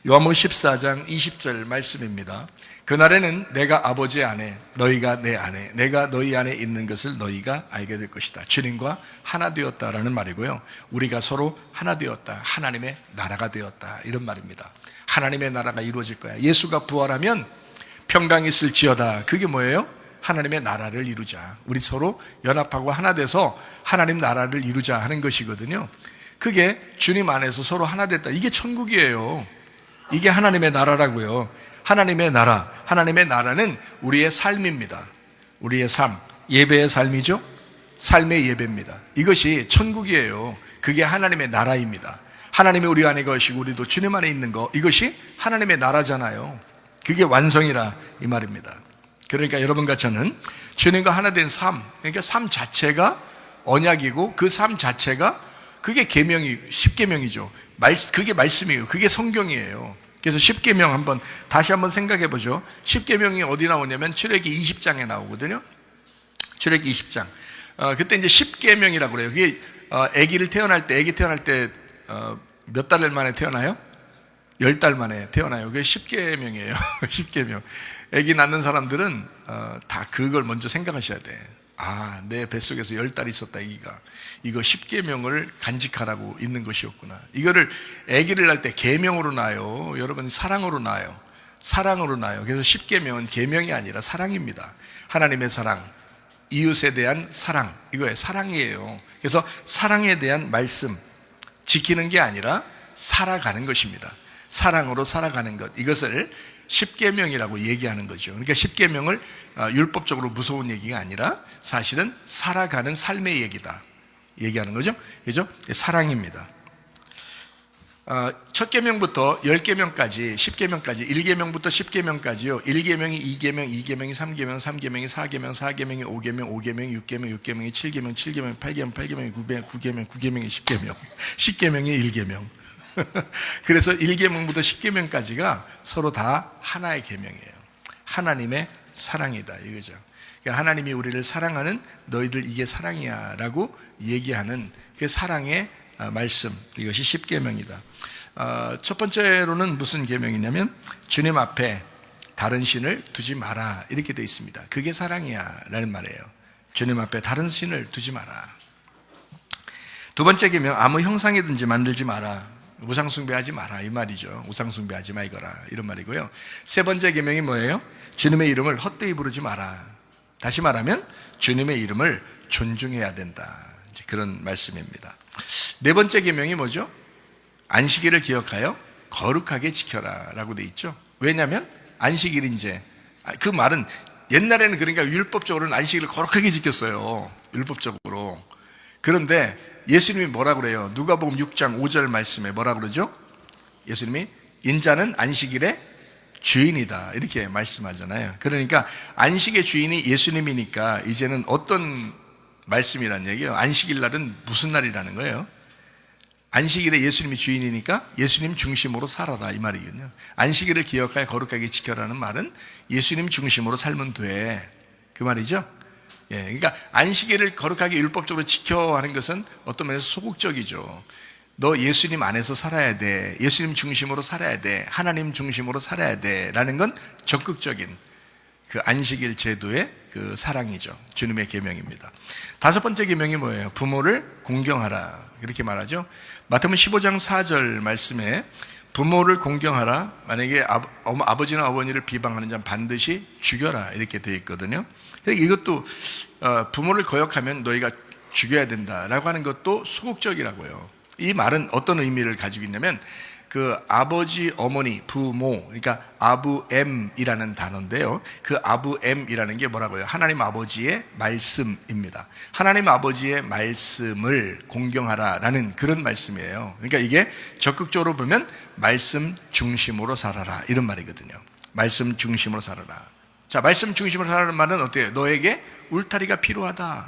요한복음 14장 20절 말씀입니다. 그날에는 내가 아버지 안에, 너희가 내 안에, 내가 너희 안에 있는 것을 너희가 알게 될 것이다. 주님과 하나 되었다라는 말이고요. 우리가 서로 하나 되었다. 하나님의 나라가 되었다. 이런 말입니다. 하나님의 나라가 이루어질 거야. 예수가 부활하면 평강이 있을지어다. 그게 뭐예요? 하나님의 나라를 이루자. 우리 서로 연합하고 하나 돼서 하나님 나라를 이루자 하는 것이거든요. 그게 주님 안에서 서로 하나 됐다. 이게 천국이에요. 이게 하나님의 나라라고요. 하나님의 나라, 하나님의 나라는 우리의 삶입니다. 우리의 삶, 예배의 삶이죠. 삶의 예배입니다. 이것이 천국이에요. 그게 하나님의 나라입니다. 하나님이 우리 안에 계시고 우리도 주님 안에 있는 거, 이것이 하나님의 나라잖아요. 그게 완성이라 이 말입니다. 그러니까 여러분과 저는 주님과 하나 된 삶, 그러니까 삶 자체가 언약이고 그 삶 자체가 그게 십계명이죠. 그게 말씀이에요. 그게 성경이에요. 그래서 십계명 다시 한번 생각해 보죠. 십계명이 어디 나오냐면 출애기 20장에 나오거든요. 출애기 20장. 그때 이제 십계명이라고 그래요. 그게 아기 태어날 때 몇 달 만에 태어나요? 10달 만에 태어나요. 그게 십계명이에요. 십계명. 아기 낳는 사람들은 다 그걸 먼저 생각하셔야 돼. 내 뱃속에서 10달 있었다, 아기가. 이거 십계명을 간직하라고 있는 것이었구나. 이거를 아기를 낳을 때 계명으로 낳아요. 여러분, 사랑으로 낳아요. 사랑으로 낳아요. 그래서 십계명은 계명이 아니라 사랑입니다. 하나님의 사랑, 이웃에 대한 사랑, 이거예요. 사랑이에요. 그래서 사랑에 대한 말씀, 지키는 게 아니라 살아가는 것입니다. 사랑으로 살아가는 것, 이것을 십계명이라고 얘기하는 거죠. 그러니까 십계명을 율법적으로 무서운 얘기가 아니라 사실은 살아가는 삶의 얘기다 얘기하는 거죠. 그죠? 사랑입니다. 첫 계명부터 10계명까지, 10계명까지, 1계명부터 10계명까지요. 1계명이 2계명, 2계명이 3계명, 3계명이 4계명, 4계명이 5계명, 5계명이 6계명, 6계명이 7계명, 7계명이 8계명, 8계명이 9계명, 9계명이 10계명, 10계명이 1계명. 그래서 1계명부터 10계명까지가 서로 다 하나의 계명이에요. 하나님의 사랑이다 이거죠. 그러니까 하나님이 우리를 사랑하는 너희들 이게 사랑이야 라고 얘기하는 그 사랑의 말씀, 이것이 10계명이다. 첫 번째로는 무슨 계명이냐면 주님 앞에 다른 신을 두지 마라 이렇게 되어 있습니다. 그게 사랑이야 라는 말이에요. 주님 앞에 다른 신을 두지 마라. 두 번째 계명, 아무 형상이든지 만들지 마라. 우상숭배하지 마라 이 말이죠. 우상숭배하지 마 이거라 이런 말이고요. 세 번째 계명이 뭐예요? 주님의 이름을 헛되이 부르지 마라. 다시 말하면 주님의 이름을 존중해야 된다. 이제 그런 말씀입니다. 네 번째 계명이 뭐죠? 안식일을 기억하여 거룩하게 지켜라 라고 돼 있죠. 왜냐하면 안식일 이제 그 말은 옛날에는 그러니까 율법적으로는 안식일을 거룩하게 지켰어요. 율법적으로. 그런데 예수님이 뭐라 그래요? 누가복음 6장 5절 말씀에 뭐라 그러죠? 예수님이 인자는 안식일의 주인이다 이렇게 말씀하잖아요. 그러니까 안식의 주인이 예수님이니까 이제는 어떤 말씀이란 얘기예요? 안식일 날은 무슨 날이라는 거예요? 안식일에 예수님이 주인이니까 예수님 중심으로 살아라 이 말이거든요. 안식일을 기억하여 거룩하게 지켜라는 말은 예수님 중심으로 살면 돼 그 말이죠. 예, 그러니까 안식일을 거룩하게 율법적으로 지켜 하는 것은 어떤 면에서 소극적이죠. 너 예수님 안에서 살아야 돼, 예수님 중심으로 살아야 돼, 하나님 중심으로 살아야 돼 라는 건 적극적인 그 안식일 제도의 그 사랑이죠. 주님의 계명입니다. 다섯 번째 계명이 뭐예요? 부모를 공경하라 이렇게 말하죠. 마태복음 15장 4절 말씀에 부모를 공경하라. 만약에 아버지나 어머니를 비방하는 자는 반드시 죽여라 이렇게 되어 있거든요. 이것도 부모를 거역하면 너희가 죽여야 된다라고 하는 것도 소극적이라고요. 이 말은 어떤 의미를 가지고 있냐면 그 아버지, 어머니, 부모, 그러니까 아부엠이라는 단어인데요. 그 아부엠이라는 게 뭐라고요? 하나님 아버지의 말씀입니다. 하나님 아버지의 말씀을 공경하라라는 그런 말씀이에요. 그러니까 이게 적극적으로 보면 말씀 중심으로 살아라 이런 말이거든요. 말씀 중심으로 살아라. 자, 말씀 중심으로 살아라는 말은 어때요? 너에게 울타리가 필요하다.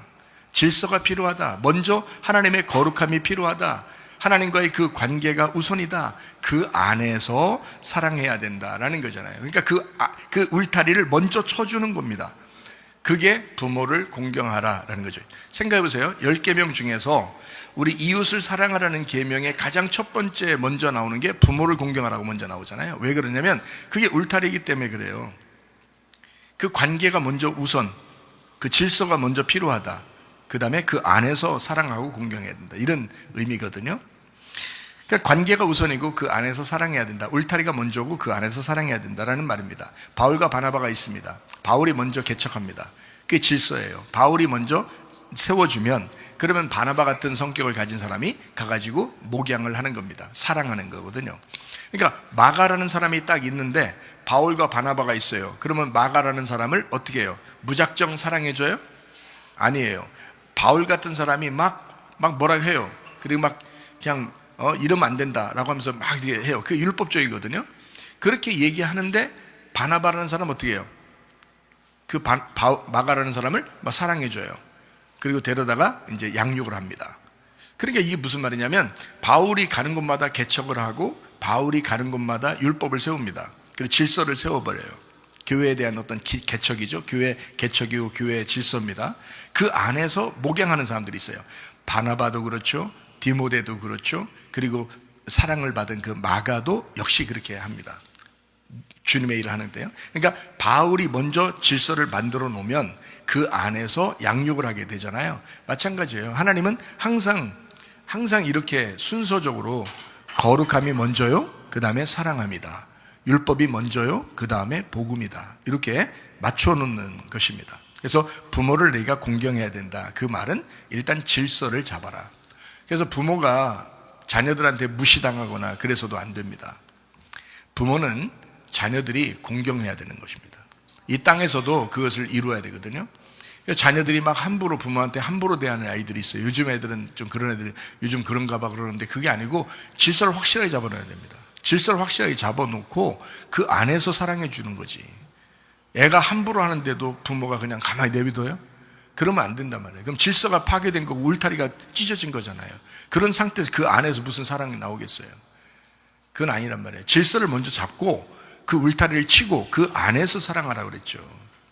질서가 필요하다. 먼저 하나님의 거룩함이 필요하다. 하나님과의 그 관계가 우선이다. 그 안에서 사랑해야 된다라는 거잖아요. 그러니까 그 울타리를 먼저 쳐주는 겁니다. 그게 부모를 공경하라라는 거죠. 생각해 보세요. 10계명 중에서 우리 이웃을 사랑하라는 계명의 가장 첫 번째 먼저 나오는 게 부모를 공경하라고 먼저 나오잖아요. 왜 그러냐면 그게 울타리이기 때문에 그래요. 그 관계가 먼저 우선, 그 질서가 먼저 필요하다. 그 다음에 그 안에서 사랑하고 공경해야 된다. 이런 의미거든요. 그러니까 관계가 우선이고 그 안에서 사랑해야 된다. 울타리가 먼저고 그 안에서 사랑해야 된다라는 말입니다. 바울과 바나바가 있습니다. 바울이 먼저 개척합니다. 그게 질서예요. 바울이 먼저 세워주면 그러면 바나바 같은 성격을 가진 사람이 가가지고 목양을 하는 겁니다. 사랑하는 거거든요. 그러니까 마가라는 사람이 딱 있는데 바울과 바나바가 있어요. 그러면 마가라는 사람을 어떻게 해요? 무작정 사랑해줘요? 아니에요. 바울 같은 사람이 막 뭐라고 해요. 그리고 막 그냥 이러면 안 된다라고 하면서 막 이렇게 해요. 그게 율법적이거든요. 그렇게 얘기하는데 바나바라는 사람 어떻게 해요? 그 마가라는 사람을 막 사랑해줘요. 그리고 데려다가 이제 양육을 합니다. 그러니까 이게 무슨 말이냐면 바울이 가는 곳마다 개척을 하고 바울이 가는 곳마다 율법을 세웁니다. 그리고 질서를 세워버려요. 교회에 대한 어떤 개척이죠. 교회 개척이고 교회의 질서입니다. 그 안에서 목양하는 사람들이 있어요. 바나바도 그렇죠. 디모데도 그렇죠. 그리고 사랑을 받은 그 마가도 역시 그렇게 합니다. 주님의 일을 하는데요. 그러니까 바울이 먼저 질서를 만들어 놓으면 그 안에서 양육을 하게 되잖아요. 마찬가지예요. 하나님은 항상 이렇게 순서적으로 거룩함이 먼저요. 그 다음에 사랑합니다. 율법이 먼저요. 그 다음에 복음이다. 이렇게 맞춰놓는 것입니다. 그래서 부모를 네가 공경해야 된다. 그 말은 일단 질서를 잡아라. 그래서 부모가 자녀들한테 무시당하거나 그래서도 안 됩니다. 부모는 자녀들이 공경해야 되는 것입니다. 이 땅에서도 그것을 이루어야 되거든요. 자녀들이 막 함부로 부모한테 함부로 대하는 아이들이 있어요. 요즘 애들은 좀 그런 애들이 요즘 그런가 봐 그러는데 그게 아니고 질서를 확실하게 잡아놔야 됩니다. 질서를 확실하게 잡아놓고 그 안에서 사랑해 주는 거지. 애가 함부로 하는데도 부모가 그냥 가만히 내비둬요? 그러면 안 된단 말이에요. 그럼 질서가 파괴된 거고 울타리가 찢어진 거잖아요. 그런 상태에서 그 안에서 무슨 사랑이 나오겠어요? 그건 아니란 말이에요. 질서를 먼저 잡고 그 울타리를 치고 그 안에서 사랑하라고 그랬죠.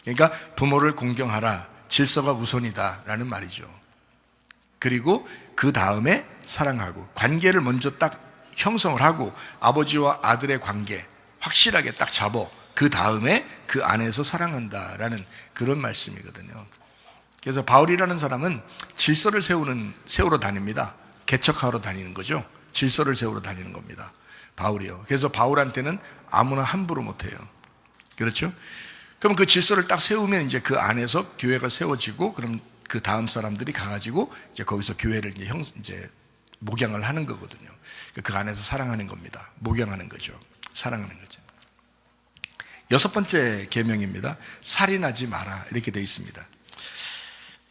그러니까 부모를 공경하라. 질서가 우선이다 라는 말이죠. 그리고 그 다음에 사랑하고 관계를 먼저 딱 형성을 하고 아버지와 아들의 관계 확실하게 딱 잡어 그 다음에 그 안에서 사랑한다라는 그런 말씀이거든요. 그래서 바울이라는 사람은 질서를 세우러 다닙니다. 개척하러 다니는 거죠. 질서를 세우러 다니는 겁니다. 바울이요. 그래서 바울한테는 아무나 함부로 못해요. 그렇죠? 그럼 그 질서를 딱 세우면 이제 그 안에서 교회가 세워지고, 그럼 그 다음 사람들이 가가지고 이제 거기서 교회를 이제 목양을 하는 거거든요. 그 안에서 사랑하는 겁니다. 목양하는 거죠. 사랑하는 거죠. 여섯 번째 계명입니다. 살인하지 마라, 이렇게 되어 있습니다.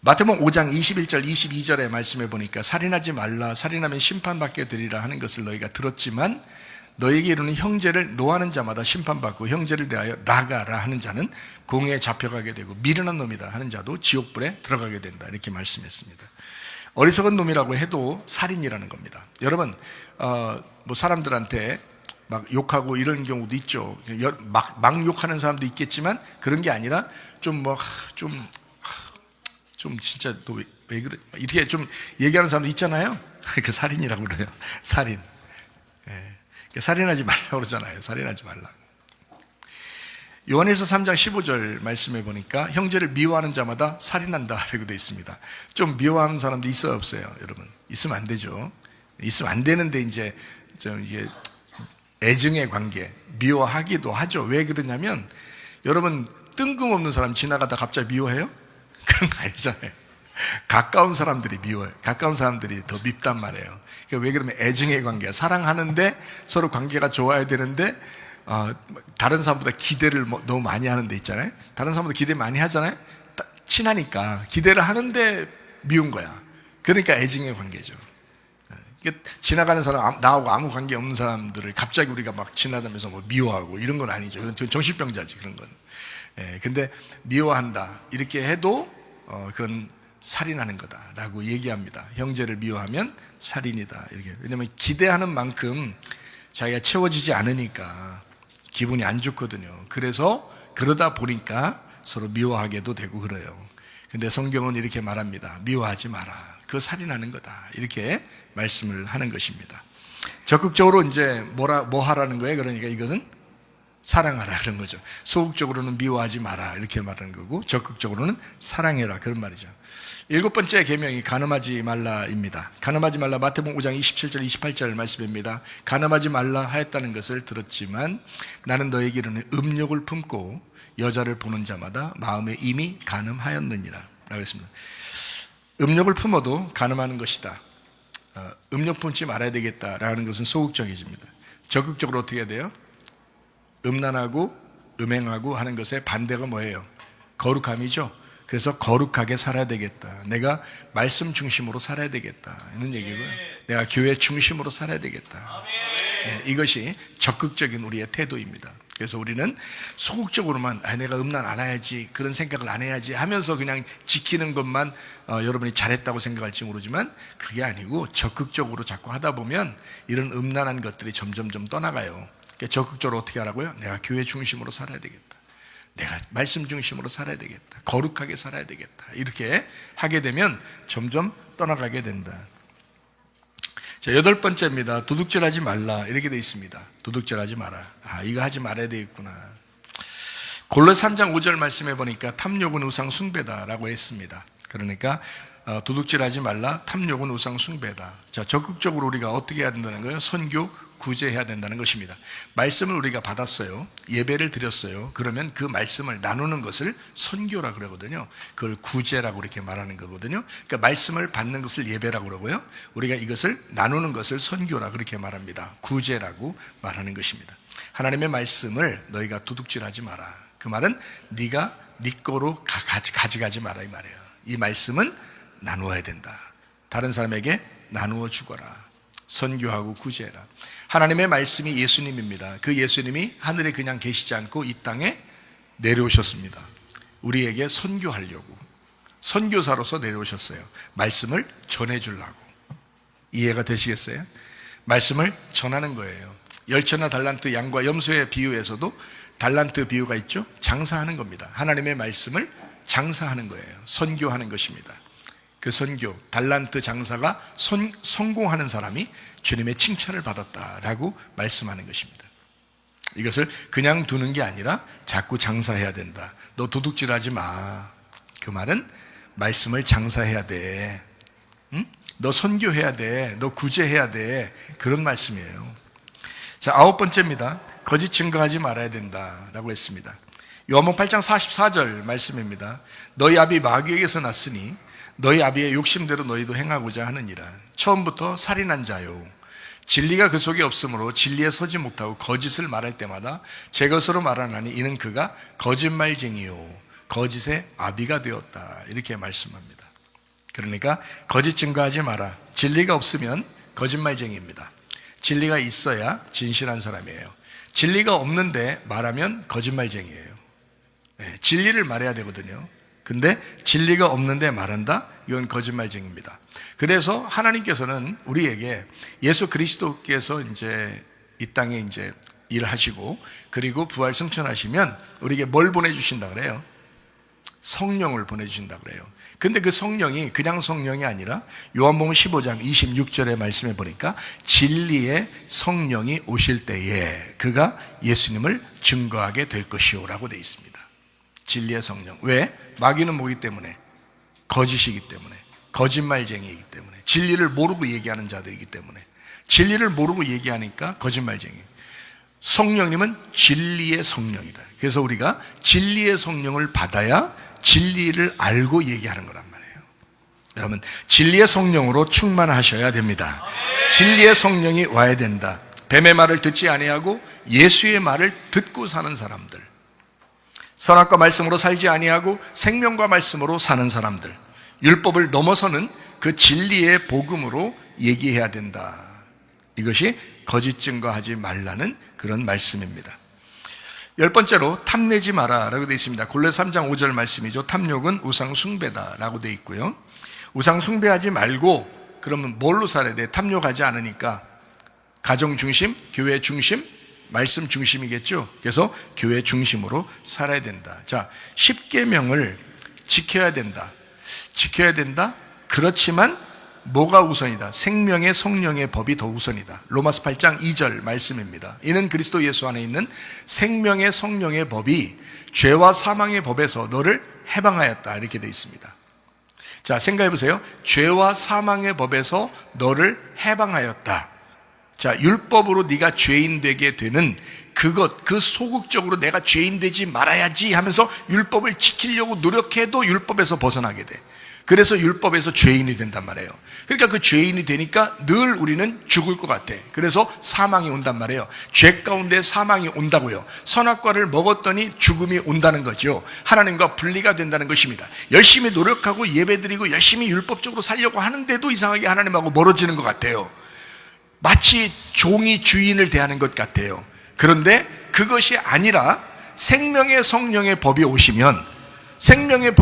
마태복음 5장 21절 22절의 말씀에 보니까 살인하지 말라, 살인하면 심판받게 되리라 하는 것을 너희가 들었지만 너희에게 이르는 형제를 노하는 자마다 심판받고 형제를 대하여 나가라 하는 자는 공회에 잡혀가게 되고 미련한 놈이다 하는 자도 지옥불에 들어가게 된다, 이렇게 말씀했습니다. 어리석은 놈이라고 해도 살인이라는 겁니다. 여러분, 뭐 사람들한테 막 욕하고 이런 경우도 있죠. 막 욕하는 사람도 있겠지만 그런 게 아니라 좀 진짜 또 왜 그래? 이렇게 좀 얘기하는 사람도 있잖아요. 그 살인이라고 그래요. 살인. 살인하지 말라고 그러잖아요. 살인하지 말라. 요한일서 3장 15절 말씀해 보니까 형제를 미워하는 자마다 살인한다, 라고 되어 있습니다. 좀 미워하는 사람도 있어요, 없어요? 여러분, 있으면 안 되죠. 있으면 안 되는데 이제 애증의 관계, 미워하기도 하죠. 왜 그러냐면 여러분, 뜬금없는 사람 지나가다 갑자기 미워해요? 그런 거 아니잖아요. 가까운 사람들이 미워요. 가까운 사람들이 더 밉단 말이에요. 왜 그러면 애증의 관계야. 사랑하는데 서로 관계가 좋아야 되는데 다른 사람보다 기대를 너무 많이 하는 데 있잖아요. 다른 사람보다 기대 많이 하잖아요. 친하니까 기대를 하는데 미운 거야. 그러니까 애증의 관계죠. 지나가는 사람, 나하고 아무 관계 없는 사람들을 갑자기 우리가 막 지나다면서 뭐 미워하고 이런 건 아니죠. 그건 정신병자지, 그런 건. 근데 미워한다 이렇게 해도 그건 살인하는 거다라고 얘기합니다. 형제를 미워하면 살인이다, 이렇게. 왜냐하면 기대하는 만큼 자기가 채워지지 않으니까 기분이 안 좋거든요. 그래서 그러다 보니까 서로 미워하게도 되고 그래요. 근데 성경은 이렇게 말합니다. 미워하지 마라. 그거 살인하는 거다, 이렇게 말씀을 하는 것입니다. 적극적으로 이제 뭐 하라는 거예요? 그러니까 이것은 사랑하라, 그런 거죠. 소극적으로는 미워하지 마라, 이렇게 말하는 거고, 적극적으로는 사랑해라, 그런 말이죠. 일곱 번째 계명이 간음하지 말라입니다. 간음하지 말라, 마태복음 5장 27절 28절 말씀입니다. 간음하지 말라 하였다는 것을 들었지만 나는 너에게 이르는 음욕을 품고 여자를 보는 자마다 마음에 이미 간음하였느니라, 라고 했습니다. 음욕을 품어도 간음하는 것이다. 음욕 품지 말아야 되겠다라는 것은 소극적이집니다. 적극적으로 어떻게 해야 돼요? 음란하고 음행하고 하는 것의 반대가 뭐예요? 거룩함이죠. 그래서 거룩하게 살아야 되겠다. 내가 말씀 중심으로 살아야 되겠다, 이런 얘기고요. 내가 교회 중심으로 살아야 되겠다. 이것이 적극적인 우리의 태도입니다. 그래서 우리는 소극적으로만 내가 음란 안 해야지, 그런 생각을 안 해야지 하면서 그냥 지키는 것만 여러분이 잘했다고 생각할지 모르지만 그게 아니고 적극적으로 자꾸 하다 보면 이런 음란한 것들이 점점점 떠나가요. 그러니까 적극적으로 어떻게 하라고요? 내가 교회 중심으로 살아야 되겠다. 내가 말씀 중심으로 살아야 되겠다. 거룩하게 살아야 되겠다. 이렇게 하게 되면 점점 떠나가게 된다. 자, 여덟 번째입니다. 도둑질하지 말라, 이렇게 되어 있습니다. 도둑질하지 마라. 이거 하지 말아야 되겠구나. 골로새 3장 5절 말씀해 보니까 탐욕은 우상 숭배다라고 했습니다. 그러니까 도둑질하지 말라, 탐욕은 우상 숭배다. 자, 적극적으로 우리가 어떻게 해야 된다는 거예요? 선교, 구제해야 된다는 것입니다. 말씀을 우리가 받았어요. 예배를 드렸어요. 그러면 그 말씀을 나누는 것을 선교라 그러거든요. 그걸 구제라고 이렇게 말하는 거거든요. 그러니까 말씀을 받는 것을 예배라고 그러고요. 우리가 이것을 나누는 것을 선교라 그렇게 말합니다. 구제라고 말하는 것입니다. 하나님의 말씀을 너희가 도둑질하지 마라. 그 말은 네가 네 거로 가져가지 마라, 이 말이에요. 이 말씀은 나누어야 된다. 다른 사람에게 나누어 주거라. 선교하고 구제해라. 하나님의 말씀이 예수님입니다. 그 예수님이 하늘에 그냥 계시지 않고 이 땅에 내려오셨습니다. 우리에게 선교하려고, 선교사로서 내려오셨어요. 말씀을 전해주려고. 이해가 되시겠어요? 말씀을 전하는 거예요. 열처나 달란트, 양과 염소의 비유에서도 달란트 비유가 있죠. 장사하는 겁니다. 하나님의 말씀을 장사하는 거예요. 선교하는 것입니다. 그 선교, 달란트 장사가 성공하는 사람이 주님의 칭찬을 받았다라고 말씀하는 것입니다. 이것을 그냥 두는 게 아니라 자꾸 장사해야 된다. 너 도둑질하지 마. 그 말은 말씀을 장사해야 돼. 응? 너 선교해야 돼. 너 구제해야 돼. 그런 말씀이에요. 자, 9번째입니다. 거짓 증거하지 말아야 된다라고 했습니다. 요한복음 8장 44절 말씀입니다. 너희 아비 마귀에게서 났으니 너희 아비의 욕심대로 너희도 행하고자 하느니라. 처음부터 살인한 자요, 진리가 그 속에 없으므로 진리에 서지 못하고 거짓을 말할 때마다 제 것으로 말하나니 이는 그가 거짓말쟁이요 거짓의 아비가 되었다. 이렇게 말씀합니다. 그러니까 거짓 증거하지 마라. 진리가 없으면 거짓말쟁이입니다. 진리가 있어야 진실한 사람이에요. 진리가 없는데 말하면 거짓말쟁이에요. 네, 진리를 말해야 되거든요. 근데 진리가 없는데 말한다? 이건 거짓말쟁이입니다. 그래서 하나님께서는 우리에게 예수 그리스도께서 이제 이 땅에 이제 일하시고 그리고 부활 승천하시면 우리에게 뭘 보내주신다 그래요? 성령을 보내주신다 그래요. 근데 그 성령이 그냥 성령이 아니라 요한복음 15장 26절의 말씀에 보니까 진리의 성령이 오실 때에 그가 예수님을 증거하게 될 것이요 라고 되어 있습니다. 진리의 성령. 왜? 마귀는 뭐기 때문에? 거짓이기 때문에, 거짓말쟁이이기 때문에, 진리를 모르고 얘기하는 자들이기 때문에, 진리를 모르고 얘기하니까 거짓말쟁이. 성령님은 진리의 성령이다. 그래서 우리가 진리의 성령을 받아야 진리를 알고 얘기하는 거란 말이에요. 여러분, 진리의 성령으로 충만하셔야 됩니다. 진리의 성령이 와야 된다. 뱀의 말을 듣지 아니하고 예수의 말을 듣고 사는 사람들, 선악과 말씀으로 살지 아니하고 생명과 말씀으로 사는 사람들, 율법을 넘어서는 그 진리의 복음으로 얘기해야 된다. 이것이 거짓 증거하지 말라는 그런 말씀입니다. 10번째로 탐내지 마라 라고 되어 있습니다. 골로새 3장 5절 말씀이죠. 탐욕은 우상 숭배다 라고 되어 있고요. 우상 숭배하지 말고 그러면 뭘로 살아야 돼? 탐욕하지 않으니까 가정 중심, 교회 중심, 말씀 중심이겠죠. 그래서 교회 중심으로 살아야 된다. 자, 10계명을 지켜야 된다. 지켜야 된다. 그렇지만 뭐가 우선이다? 생명의 성령의 법이 더 우선이다. 로마서 8장 2절 말씀입니다. 이는 그리스도 예수 안에 있는 생명의 성령의 법이 죄와 사망의 법에서 너를 해방하였다. 이렇게 되어 있습니다. 자, 생각해 보세요. 죄와 사망의 법에서 너를 해방하였다. 자, 율법으로 네가 죄인 되게 되는 그것, 그 소극적으로 내가 죄인 되지 말아야지 하면서 율법을 지키려고 노력해도 율법에서 벗어나게 돼. 그래서 율법에서 죄인이 된단 말이에요. 그러니까 그 죄인이 되니까 늘 우리는 죽을 것 같아. 그래서 사망이 온단 말이에요. 죄 가운데 사망이 온다고요. 선악과를 먹었더니 죽음이 온다는 거죠. 하나님과 분리가 된다는 것입니다. 열심히 노력하고 예배드리고 열심히 율법적으로 살려고 하는데도 이상하게 하나님하고 멀어지는 것 같아요. 마치 종이 주인을 대하는 것 같아요. 그런데 그것이 아니라 생명의 성령의 법이 오시면, 생명의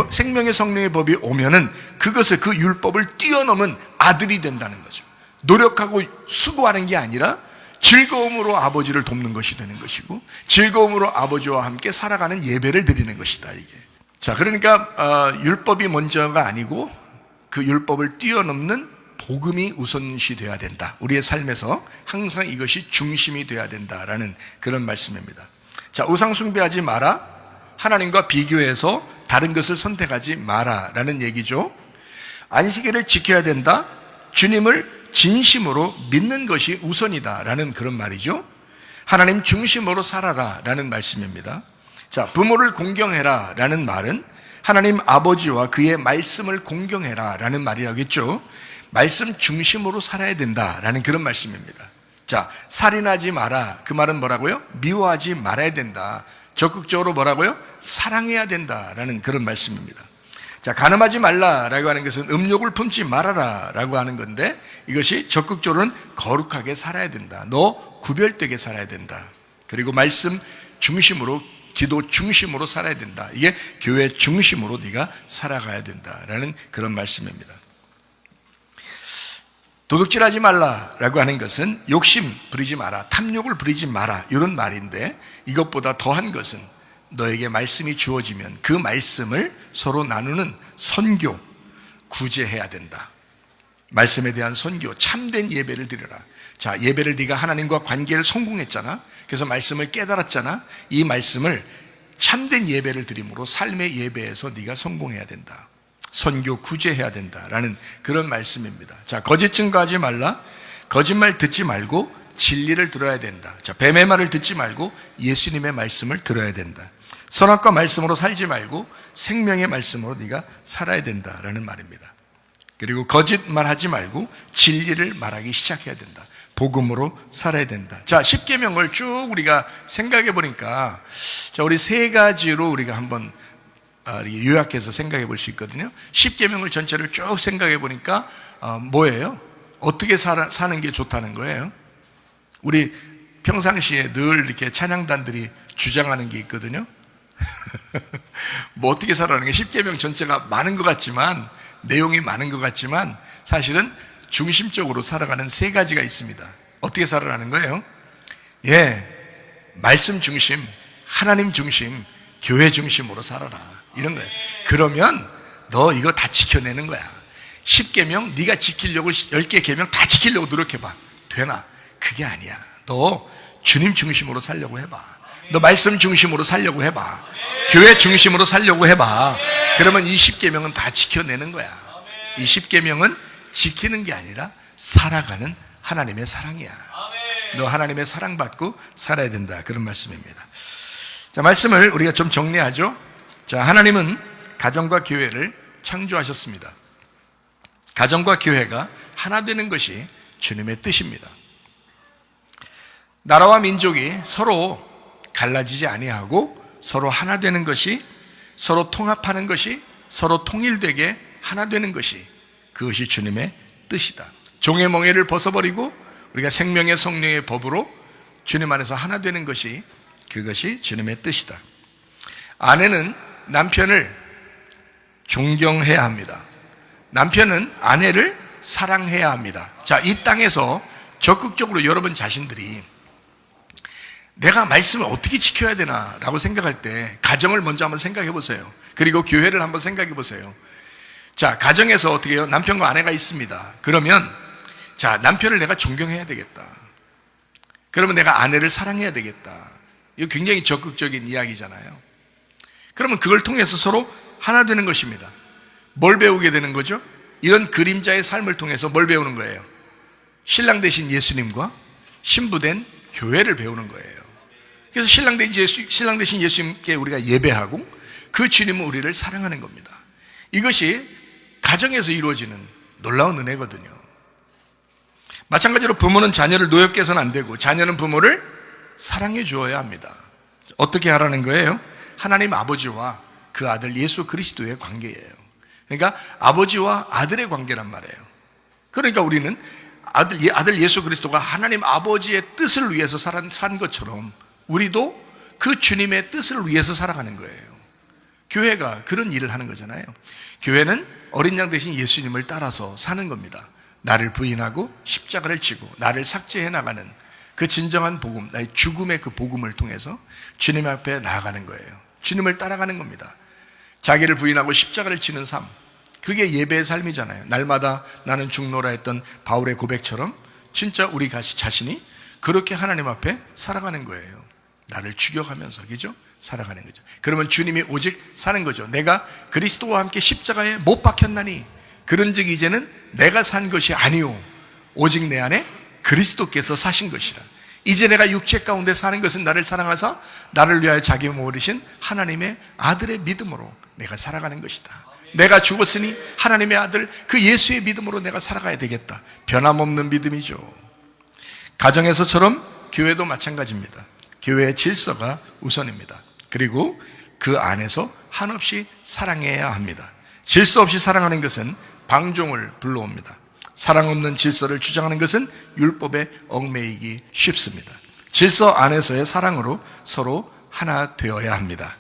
성령의 법이 오면은 그것을, 그 율법을 뛰어넘은 아들이 된다는 거죠. 노력하고 수고하는 게 아니라 즐거움으로 아버지를 돕는 것이 되는 것이고, 즐거움으로 아버지와 함께 살아가는 예배를 드리는 것이다, 이게. 자, 그러니까 율법이 먼저가 아니고 그 율법을 뛰어넘는 복음이 우선시 되어야 된다. 우리의 삶에서 항상 이것이 중심이 되어야 된다라는 그런 말씀입니다. 자, 우상 숭배하지 마라. 하나님과 비교해서 다른 것을 선택하지 마라 라는 얘기죠. 안식일을 지켜야 된다. 주님을 진심으로 믿는 것이 우선이다 라는 그런 말이죠. 하나님 중심으로 살아라 라는 말씀입니다. 자, 부모를 공경해라 라는 말은 하나님 아버지와 그의 말씀을 공경해라 라는 말이라겠죠. 말씀 중심으로 살아야 된다라는 그런 말씀입니다. 자, 살인하지 마라. 그 말은 뭐라고요? 미워하지 말아야 된다. 적극적으로 뭐라고요? 사랑해야 된다라는 그런 말씀입니다. 자, 간음하지 말라라고 하는 것은 음욕을 품지 말아라라고 하는 건데, 이것이 적극적으로는 거룩하게 살아야 된다. 너 구별되게 살아야 된다. 그리고 말씀 중심으로, 기도 중심으로 살아야 된다. 이게 교회 중심으로 네가 살아가야 된다라는 그런 말씀입니다. 도둑질하지 말라라고 하는 것은 욕심 부리지 마라, 탐욕을 부리지 마라, 이런 말인데, 이것보다 더한 것은 너에게 말씀이 주어지면 그 말씀을 서로 나누는 선교, 구제해야 된다. 말씀에 대한 선교, 참된 예배를 드려라. 자, 예배를 네가 하나님과 관계를 성공했잖아. 그래서 말씀을 깨달았잖아. 이 말씀을 참된 예배를 드림으로 삶의 예배에서 네가 성공해야 된다. 선교 구제해야 된다라는 그런 말씀입니다. 자, 거짓 증거하지 말라. 거짓말 듣지 말고 진리를 들어야 된다. 자, 뱀의 말을 듣지 말고 예수님의 말씀을 들어야 된다. 선악과 말씀으로 살지 말고 생명의 말씀으로 네가 살아야 된다라는 말입니다. 그리고 거짓말 하지 말고 진리를 말하기 시작해야 된다. 복음으로 살아야 된다. 자, 십계명을 쭉 우리가 생각해 보니까, 자, 우리 세 가지로 우리가 한번 요약해서 생각해 볼 수 있거든요. 십계명을 전체를 쭉 생각해 보니까 뭐예요? 어떻게 사는 게 좋다는 거예요? 우리 평상시에 늘 이렇게 찬양단들이 주장하는 게 있거든요. 뭐 어떻게 살아가는 게 십계명 전체가 많은 것 같지만, 내용이 많은 것 같지만 사실은 중심적으로 살아가는 세 가지가 있습니다. 어떻게 살아가는 거예요? 말씀 중심, 하나님 중심, 교회 중심으로 살아라, 이런 거예요. 그러면 너 이거 다 지켜내는 거야. 10계명 네가 지키려고 10개 계명 다 지키려고 노력해봐. 되나? 그게 아니야. 너 주님 중심으로 살려고 해봐. 너 말씀 중심으로 살려고 해봐. 교회 중심으로 살려고 해봐. 그러면 이 10계명은 다 지켜내는 거야. 이 10계명은 지키는 게 아니라 살아가는 하나님의 사랑이야. 너 하나님의 사랑받고 살아야 된다, 그런 말씀입니다. 자, 말씀을 우리가 좀 정리하죠. 자, 하나님은 가정과 교회를 창조하셨습니다. 가정과 교회가 하나 되는 것이 주님의 뜻입니다. 나라와 민족이 서로 갈라지지 아니하고 서로 하나 되는 것이, 서로 통합하는 것이, 서로 통일되게 하나 되는 것이, 그것이 주님의 뜻이다. 종의 멍에를 벗어버리고 우리가 생명의 성령의 법으로 주님 안에서 하나 되는 것이, 그것이 주님의 뜻이다. 아내는 남편을 존경해야 합니다. 남편은 아내를 사랑해야 합니다. 자, 이 땅에서 적극적으로 여러분 자신들이 내가 말씀을 어떻게 지켜야 되나 라고 생각할 때 가정을 먼저 한번 생각해 보세요. 그리고 교회를 한번 생각해 보세요. 자, 가정에서 어떻게 해요? 남편과 아내가 있습니다. 그러면 자, 남편을 내가 존경해야 되겠다. 그러면 내가 아내를 사랑해야 되겠다. 이거 굉장히 적극적인 이야기잖아요. 그러면 그걸 통해서 서로 하나 되는 것입니다. 뭘 배우게 되는 거죠? 이런 그림자의 삶을 통해서 뭘 배우는 거예요? 신랑 되신 예수님과 신부된 교회를 배우는 거예요. 그래서 신랑 되신 예수님께 우리가 예배하고 그 주님은 우리를 사랑하는 겁니다. 이것이 가정에서 이루어지는 놀라운 은혜거든요. 마찬가지로 부모는 자녀를 노엽게 해서는 안 되고 자녀는 부모를 사랑해 주어야 합니다. 어떻게 하라는 거예요? 하나님 아버지와 그 아들 예수 그리스도의 관계예요. 그러니까 아버지와 아들의 관계란 말이에요. 그러니까 우리는 아들 예수 그리스도가 하나님 아버지의 뜻을 위해서 산 것처럼 우리도 그 주님의 뜻을 위해서 살아가는 거예요. 교회가 그런 일을 하는 거잖아요. 교회는 어린 양 되신 예수님을 따라서 사는 겁니다. 나를 부인하고 십자가를 지고 나를 삭제해 나가는 그 진정한 복음, 나의 죽음의 그 복음을 통해서 주님 앞에 나아가는 거예요. 주님을 따라가는 겁니다. 자기를 부인하고 십자가를 지는 삶, 그게 예배의 삶이잖아요. 날마다 나는 죽노라 했던 바울의 고백처럼 진짜 우리 자신이 그렇게 하나님 앞에 살아가는 거예요. 나를 죽여가면서, 그죠? 살아가는 거죠. 그러면 주님이 오직 사는 거죠. 내가 그리스도와 함께 십자가에 못 박혔나니 그런즉 이제는 내가 산 것이 아니오 오직 내 안에 그리스도께서 사신 것이라. 이제 내가 육체 가운데 사는 것은 나를 사랑하사 나를 위하여 자기 몸을 이신 하나님의 아들의 믿음으로 내가 살아가는 것이다. 내가 죽었으니 하나님의 아들 그 예수의 믿음으로 내가 살아가야 되겠다. 변함없는 믿음이죠. 가정에서처럼 교회도 마찬가지입니다. 교회의 질서가 우선입니다. 그리고 그 안에서 한없이 사랑해야 합니다. 질서 없이 사랑하는 것은 방종을 불러옵니다. 사랑 없는 질서를 주장하는 것은 율법에 얽매이기 쉽습니다. 질서 안에서의 사랑으로 서로 하나 되어야 합니다.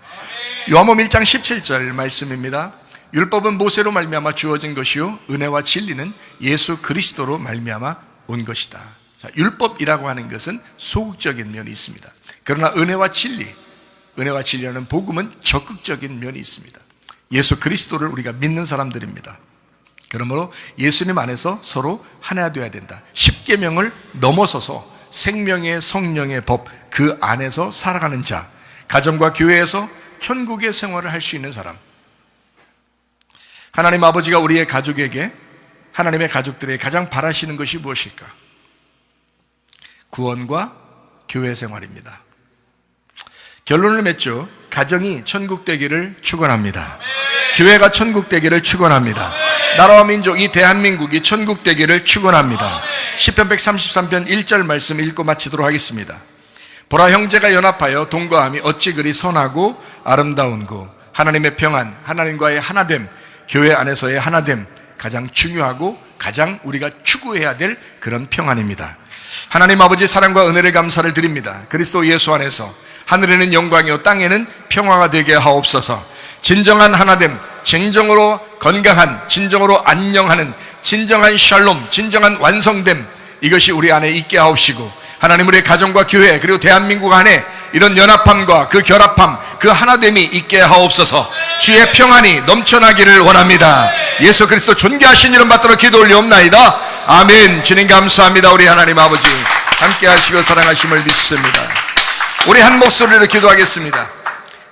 요한복음 1장 17절 말씀입니다. 율법은 모세로 말미암아 주어진 것이요 은혜와 진리는 예수 그리스도로 말미암아 온 것이다. 자, 율법이라고 하는 것은 소극적인 면이 있습니다. 그러나 은혜와 진리라는 복음은 적극적인 면이 있습니다. 예수 그리스도를 우리가 믿는 사람들입니다. 그러므로 예수님 안에서 서로 하나 되어야 된다. 십계명을 넘어서서 생명의 성령의 법, 그 안에서 살아가는 자, 가정과 교회에서 천국의 생활을 할 수 있는 사람. 하나님 아버지가 우리의 가족에게, 하나님의 가족들에게 가장 바라시는 것이 무엇일까? 구원과 교회 생활입니다. 결론을 맺죠. 가정이 천국 되기를 축원합니다. 교회가 천국 되기를 축원합니다. 나라와 민족, 이 대한민국이 천국 되기를 축원합니다. 시편 133편 1절 말씀 읽고 마치도록 하겠습니다. 보라, 형제가 연합하여 동거함이 어찌 그리 선하고 아름다운고. 하나님의 평안, 하나님과의 하나됨, 교회 안에서의 하나됨, 가장 중요하고 가장 우리가 추구해야 될 그런 평안입니다. 하나님 아버지 사랑과 은혜를 감사를 드립니다. 그리스도 예수 안에서 하늘에는 영광이요 땅에는 평화가 되게 하옵소서. 진정한 하나됨, 진정으로 건강한, 진정으로 안녕하는 진정한 샬롬, 진정한 완성됨, 이것이 우리 안에 있게 하옵시고, 하나님 우리의 가정과 교회 그리고 대한민국 안에 이런 연합함과 그 결합함, 그 하나됨이 있게 하옵소서. 주의 평안이 넘쳐나기를 원합니다. 예수 그리스도 존귀하신 이름 받들어 기도 올리옵나이다. 아멘. 주님 감사합니다. 우리 하나님 아버지 함께 하시고 사랑하심을 믿습니다. 우리 한 목소리로 기도하겠습니다.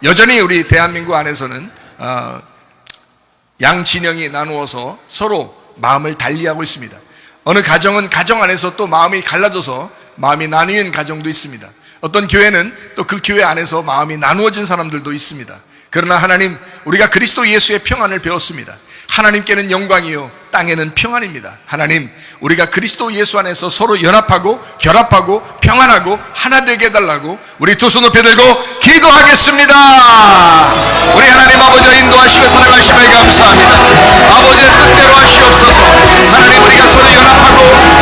여전히 우리 대한민국 안에서는 양 진영이 나누어서 서로 마음을 달리하고 있습니다. 어느 가정은 가정 안에서 또 마음이 갈라져서 마음이 나뉘는 가정도 있습니다. 어떤 교회는 또 그 교회 안에서 마음이 나누어진 사람들도 있습니다. 그러나 하나님, 우리가 그리스도 예수의 평안을 배웠습니다. 하나님께는 영광이요 땅에는 평안입니다. 하나님, 우리가 그리스도 예수 안에서 서로 연합하고 결합하고 평안하고 하나 되게 해달라고 우리 두 손 높이 들고 기도하겠습니다. 우리 하나님 아버지와 인도하시고 사랑하심을 감사합니다. 아버지의 뜻대로 하시옵소서. 하나님, 우리가 서로 연합하고